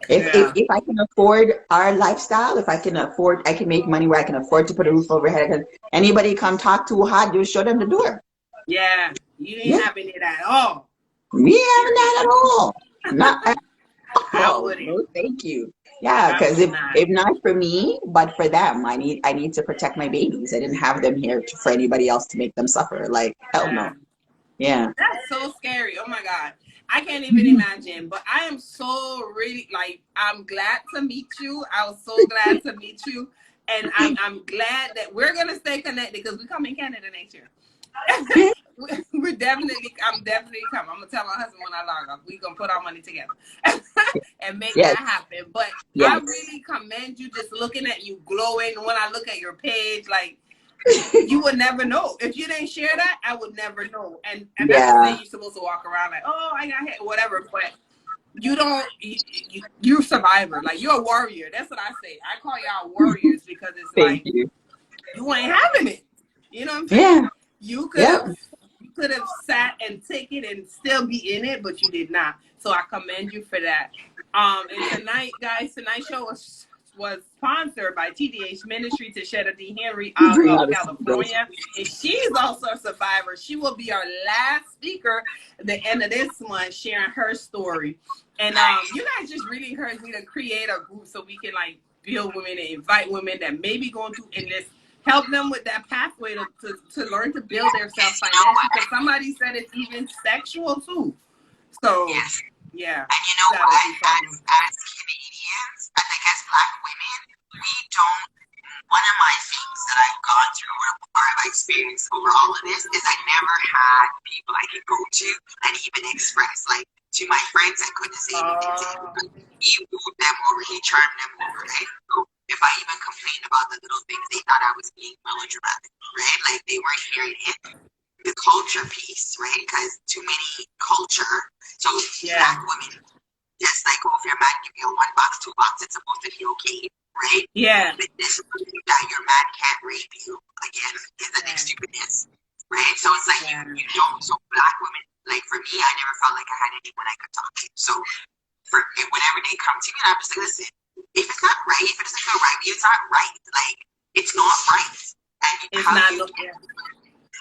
[SPEAKER 2] if I can afford our lifestyle, if I can afford, I can make money where I can afford to put a roof over head. And anybody come talk too hard, you show them the door.
[SPEAKER 1] Yeah, you ain't having it at all.
[SPEAKER 2] We haven't that at all. Not at
[SPEAKER 1] I
[SPEAKER 2] all.
[SPEAKER 1] wouldn't.
[SPEAKER 2] No, thank you. Yeah,
[SPEAKER 1] I
[SPEAKER 2] because
[SPEAKER 1] would not.
[SPEAKER 2] if not for me, but for them, I need to protect my babies. I didn't have them here for anybody else to make them suffer. Like hell no.
[SPEAKER 1] Yeah.
[SPEAKER 2] Yeah.
[SPEAKER 1] That's so scary. Oh my God. I can't even imagine. But I am so really like I'm glad to meet you. I was so glad to meet you. And I'm glad that we're gonna stay connected because we come in Canada next year. I'm definitely coming. I'm gonna tell my husband when I log off. We're gonna put our money together and make
[SPEAKER 2] Yes.
[SPEAKER 1] that happen. But I
[SPEAKER 2] Yes.
[SPEAKER 1] really commend you just looking at you glowing when I look at your page, like you would never know. If you didn't share that, I would never know. And I'm not saying you're supposed to walk around like, oh, I got hit, whatever, but you don't you're a survivor. Like you're a warrior. That's what I say. I call y'all warriors because it's
[SPEAKER 2] Thank
[SPEAKER 1] like
[SPEAKER 2] you.
[SPEAKER 1] you ain't having it. You know what I'm saying?
[SPEAKER 2] Yeah.
[SPEAKER 1] You could have sat and take it and still be in it, but you did not. So I commend you for that. And tonight, guys, tonight's show was sponsored by TDH Ministry to Shetta D. Henry out of California. And she's also a survivor. She will be our last speaker at the end of this month, sharing her story. And you guys just really encouraged me to create a group so we can like build women and invite women that may be going through and just help them with that pathway to learn to build themselves financially. Because somebody said it's even sexual too. So yeah.
[SPEAKER 2] And you know what? As Canadians, I think as Black women, we don't. One of my things that I've gone through or I've experienced over all of this is I never had people I could go to and even express. Like to my friends, I couldn't say anything to them. He wooed them over, he charmed them over, right? So if I even complained about the little things, they thought I was being melodramatic, right? Like they weren't hearing it. The culture piece, right? Because too many culture. So Black women, just like if your man give you a 1 box, 2 box, it's supposed to be okay, right?
[SPEAKER 1] Yeah.
[SPEAKER 2] But this that your man can't rape you again is the next stupidness, right? So it's like you don't. So Black women, like for me, I never felt like I had anyone I could talk to. So whenever they come to me, I'm just like, listen, if it's not right, if it doesn't feel right, it's not right. Like it's not right. And
[SPEAKER 1] it's not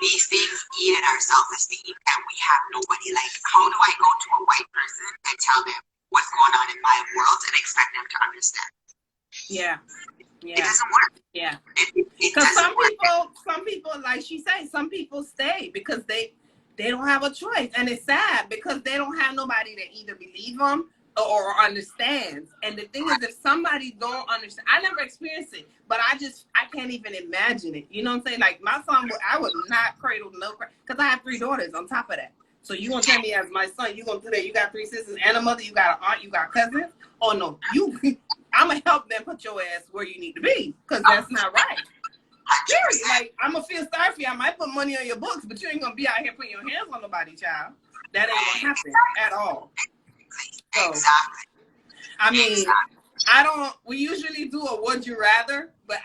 [SPEAKER 2] these things eat at our self-esteem, and we have nobody. Like, how do I go to a white person and tell them what's going on in my world and expect them to understand?
[SPEAKER 1] Yeah.
[SPEAKER 2] It doesn't work.
[SPEAKER 1] Yeah. Because some people, like she said, some people stay because they don't have a choice, and it's sad because they don't have nobody that either believe them or understands. And the thing is, if somebody don't understand, I never experienced it, but I can't even imagine it. You know what I'm saying? Like my son, I would not cradle no, because I have 3 daughters on top of that. So you gonna tell me as my son, you gonna do that? You got 3 sisters and a mother, you got an aunt, you got cousins? Oh no, I'm gonna help them put your ass where you need to be, because that's not right. Period. Like, I'm gonna feel sorry for you. I might put money on your books, but you ain't gonna be out here putting your hands on nobody, child. That ain't gonna happen at all. So, I mean, we usually do a would you rather, but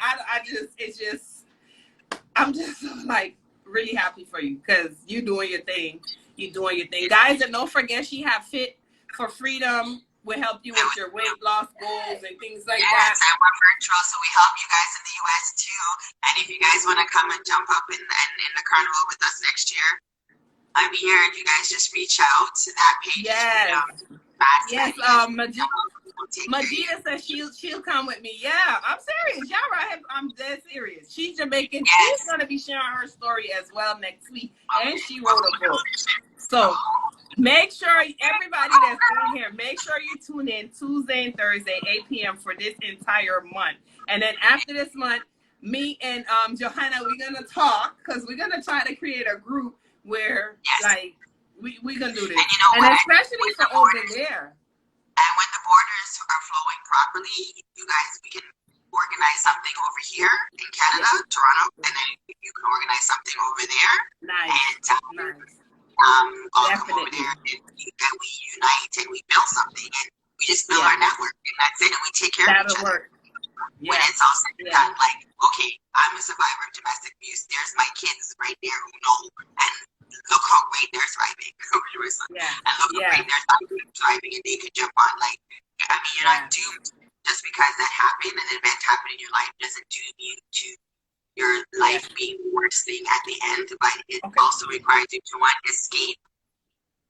[SPEAKER 1] I'm just like really happy for you, because you doing your thing. You doing your thing. Guys, and don't forget, she have Fit for Freedom. Will help you with your weight loss goals and things like that.
[SPEAKER 2] Yes, and we're virtual, so we help you guys in the US too. And if you guys want to come and jump up in the carnival with us next year, I'm here. If you guys just reach out to that page.
[SPEAKER 1] Yes. Yes. Majida says she'll come with me. Yeah, I'm serious. Y'all right? I'm dead serious. She's Jamaican. Yes. She's gonna be sharing her story as well next week, and she wrote a book. So make sure everybody that's in here, make sure you tune in Tuesday and Thursday, 8 p.m. for this entire month. And then after this month, me and Johanna, we're gonna talk, because we're gonna try to create a group where like we gonna do this, and especially for over there.
[SPEAKER 2] And when the borders are flowing properly, you guys, we can organize something over here in Canada, Toronto, and then you can organize something over there.
[SPEAKER 1] Nice.
[SPEAKER 2] And all come over there, and we unite and we build something, and we just build our network, and that's it, and we take care of each other. When it's all said and done, like, okay, I'm a survivor of domestic abuse. There's my kids right there who know, and look how great they're thriving. And look how great they're thriving, and they could jump on. Like, I mean, you're not doomed just because that happened, an event happened in your life doesn't doom you to your life being the worst thing at the end, but it also requires you to escape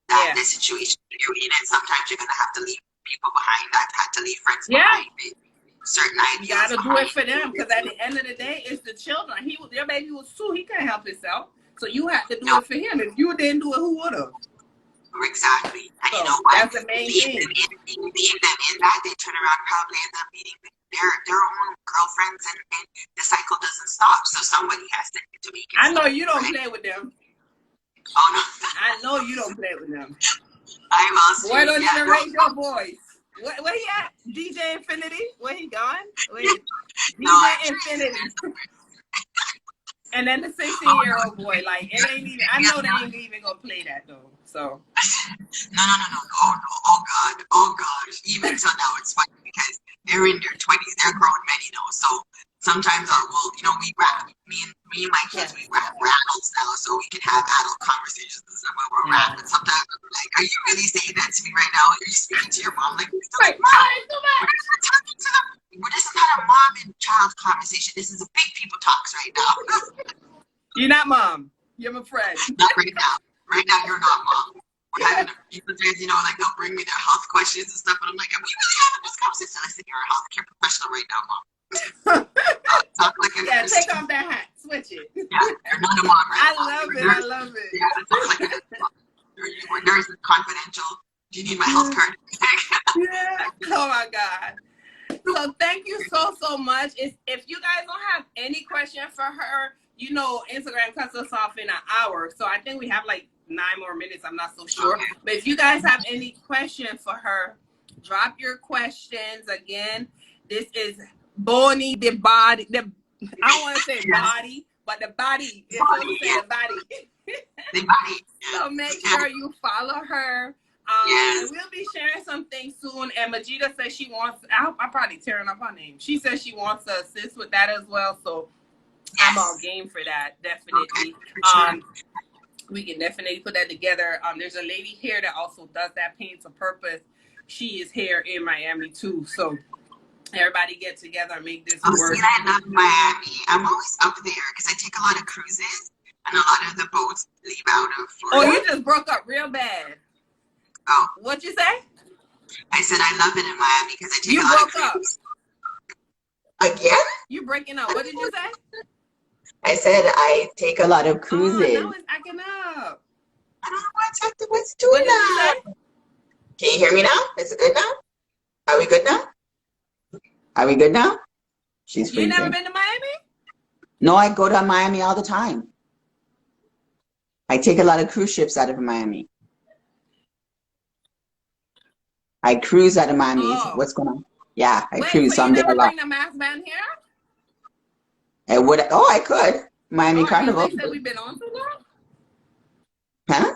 [SPEAKER 2] the situation you're in. And sometimes you're gonna have to leave people behind. I've had to leave friends behind. Certain ideas.
[SPEAKER 1] You gotta do it for them, because at the end of the day, it's the children. Your baby was 2. He can't help himself, so you have to do it for him. If you didn't do it, who would have?
[SPEAKER 2] Exactly. And
[SPEAKER 1] so
[SPEAKER 2] you know what?
[SPEAKER 1] That's the main thing.
[SPEAKER 2] Leave them in that, they turn around, probably end up meeting their own girlfriends, and the cycle doesn't stop. So somebody has to make it.
[SPEAKER 1] I know you don't play with them.
[SPEAKER 2] Oh no.
[SPEAKER 1] I know you don't play with them.
[SPEAKER 2] I'm also.
[SPEAKER 1] Why don't you raise your voice? Where he at? DJ Infinity? Where he going? DJ Infinity. And then the 16-year-old boy, like, it ain't even, I know they ain't even gonna play that though. So
[SPEAKER 2] No. Oh God. Even so now it's funny, because they're in their 20s, they're grown men, so sometimes me and my kids, we're adults now, so we can have adult conversations and stuff when we're around. But sometimes I'm like, are you really saying that to me right now? Are you speaking to your mom? Like, Mom, this is not a mom and child conversation. This is a big people talks right now.
[SPEAKER 1] You're not mom. You're my friend.
[SPEAKER 2] Not right now. Right now, you're not mom. We're having like they'll bring me their health questions and stuff, and I'm like, are we really having this conversation? I said, you're a healthcare professional right now, mom.
[SPEAKER 1] Take off that hat. Switch it.
[SPEAKER 2] Yeah, you're not a mom, right?
[SPEAKER 1] I love it.
[SPEAKER 2] Yeah, you're nurse, confidential. Do you need my health card?
[SPEAKER 1] Oh my God. So thank you so much. If you guys don't have any question for her, Instagram cuts us off in an hour. So I think we have like 9 more minutes. I'm not so sure. But if you guys have any question for her, drop your questions. Again, this is Bonnie, the body. I don't want to say body, but the body. It's supposed to say the body.
[SPEAKER 2] The body.
[SPEAKER 1] So make sure you follow her. And we'll be sharing some things soon. And Majida says she wants, I'm probably tearing up her name. She says she wants to assist with that as well. So I'm all game for that, definitely. We can definitely put that together. There's a lady here that also does that, Pain to Purpose. She is here in Miami too. So everybody get together and make this work.
[SPEAKER 2] See, I love Miami. I'm always up there because I take a lot of cruises, and a lot of the boats leave out of Florida.
[SPEAKER 1] Oh, you just broke up real bad.
[SPEAKER 2] Oh.
[SPEAKER 1] What'd you say?
[SPEAKER 2] I said I love it in Miami because I take a lot of cruises. Again?
[SPEAKER 1] You breaking up. What did you say?
[SPEAKER 2] I said I take a lot of cruises.
[SPEAKER 1] Oh, now it's acting up.
[SPEAKER 2] I don't know what's doing that. Can you hear me now? Is it good now? Are we good now? Are we good now? She's freezing.
[SPEAKER 1] You never been to Miami?
[SPEAKER 2] No, I go to Miami all the time. I take a lot of cruise ships out of Miami. I cruise out of Miami.
[SPEAKER 3] Oh.
[SPEAKER 2] What's going on? Yeah, I
[SPEAKER 3] Wait,
[SPEAKER 2] cruise.
[SPEAKER 3] so
[SPEAKER 2] So
[SPEAKER 3] you
[SPEAKER 2] I'm there a
[SPEAKER 3] never
[SPEAKER 2] lot.
[SPEAKER 3] bring the mask band here?
[SPEAKER 2] I would. Oh, I could. Miami
[SPEAKER 3] Oh, you
[SPEAKER 2] Carnival.
[SPEAKER 3] they said we've been on too long?
[SPEAKER 2] Huh?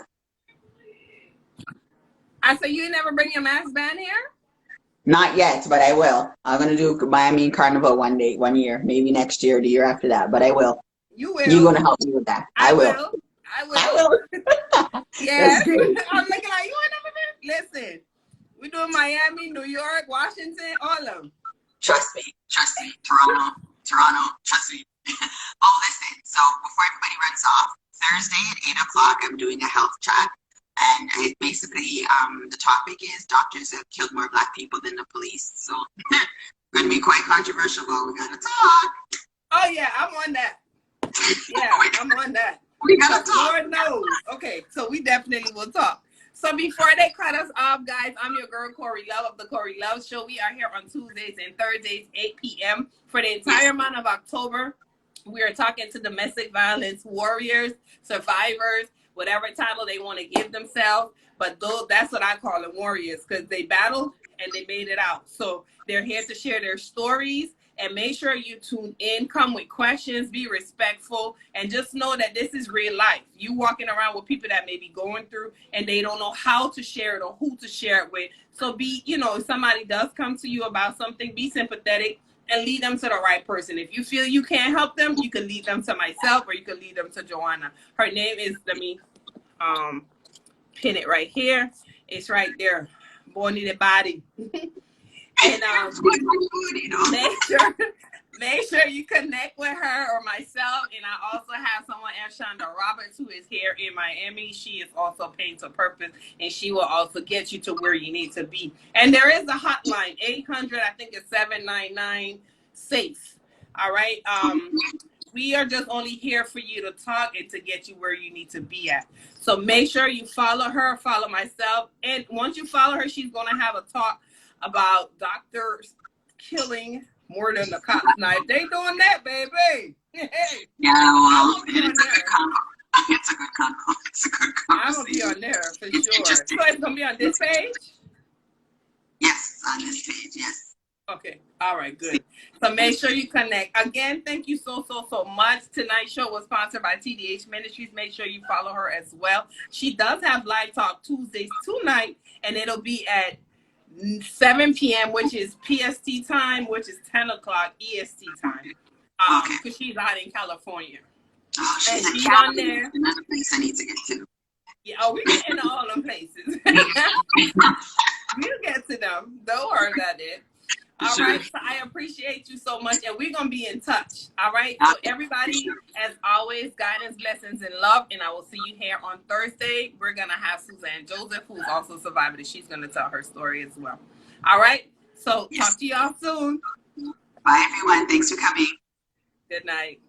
[SPEAKER 3] I said you never bring your mask band here?
[SPEAKER 2] Not yet, but I will. I'm gonna do Miami Carnival one year, maybe next year, or the year after that. But I will.
[SPEAKER 3] You will.
[SPEAKER 2] You're gonna help me with that. I will.
[SPEAKER 3] I will.
[SPEAKER 2] I will.
[SPEAKER 3] Yes.
[SPEAKER 2] That's great.
[SPEAKER 3] I'm looking like you ain't never been. Listen, we doing Miami, New York, Washington, all of them.
[SPEAKER 2] Trust me. Toronto, trust me. Oh, listen. So before everybody runs off, Thursday at 8 o'clock, I'm doing a health chat. And it basically, the topic is doctors have killed more Black people than the police. So going to be quite controversial, but we got to talk.
[SPEAKER 3] Oh, yeah, I'm on that. Yeah, I'm on that.
[SPEAKER 2] We got to talk.
[SPEAKER 3] Lord knows. Okay, so we definitely will talk. So before they cut us off, guys, I'm your girl, Corey Love of the Corey Love Show. We are here on Tuesdays and Thursdays, 8 p.m. for the entire month of October. We are talking to domestic violence warriors, survivors, whatever title they want to give themselves. But that's what I call them, warriors, because they battled and they made it out. So they're here to share their stories. And make sure you tune in, come with questions, be respectful, and just know that this is real life. You walking around with people that may be going through and they don't know how to share it or who to share it with. So if somebody does come to you about something, be sympathetic and lead them to the right person. If you feel you can't help them, you can lead them to myself or you can lead them to Johanna. Her name is, let me pin it right here. It's right there. Bonnie the body. And make sure you connect with her or myself. And I also have someone, Shonda Roberts, who is here in Miami. She is also paid to purpose, and she will also get you to where you need to be. And there is a hotline, 800, I think it's 799 SAFE. All right. We are just only here for you to talk and to get you where you need to be at. So make sure you follow her, follow myself. And once you follow her, she's going to have a talk about doctors killing more than the cops knife. They doing that, baby.
[SPEAKER 2] Yeah, well, it's a good combo. It's a good combo.
[SPEAKER 3] I'm going to be on there for sure. So it's going to be on this page?
[SPEAKER 2] Yes, on this page, yes.
[SPEAKER 3] Okay. All right, good. So make sure you connect. Again, thank you so much. Tonight's show was sponsored by TDH Ministries. Make sure you follow her as well. She does have Live Talk Tuesdays tonight, and it'll be at 7 p.m., which is PST time, which is 10 o'clock EST time. Because she's out in California.
[SPEAKER 2] Oh, she's
[SPEAKER 3] and
[SPEAKER 2] in
[SPEAKER 3] she's
[SPEAKER 2] Cali.
[SPEAKER 3] on there.
[SPEAKER 2] Another place I need to get to.
[SPEAKER 3] Yeah, we get into all them places. We'll get to them. Don't worry about it. All right, so I appreciate you so much, and we're going to be in touch, all right? So everybody, as always, guidance, blessings, and love, and I will see you here on Thursday. We're going to have Suzanne Joseph, who's also a survivor, and she's going to tell her story as well. All right, so talk to y'all soon.
[SPEAKER 2] Bye, everyone. Thanks for coming.
[SPEAKER 3] Good night.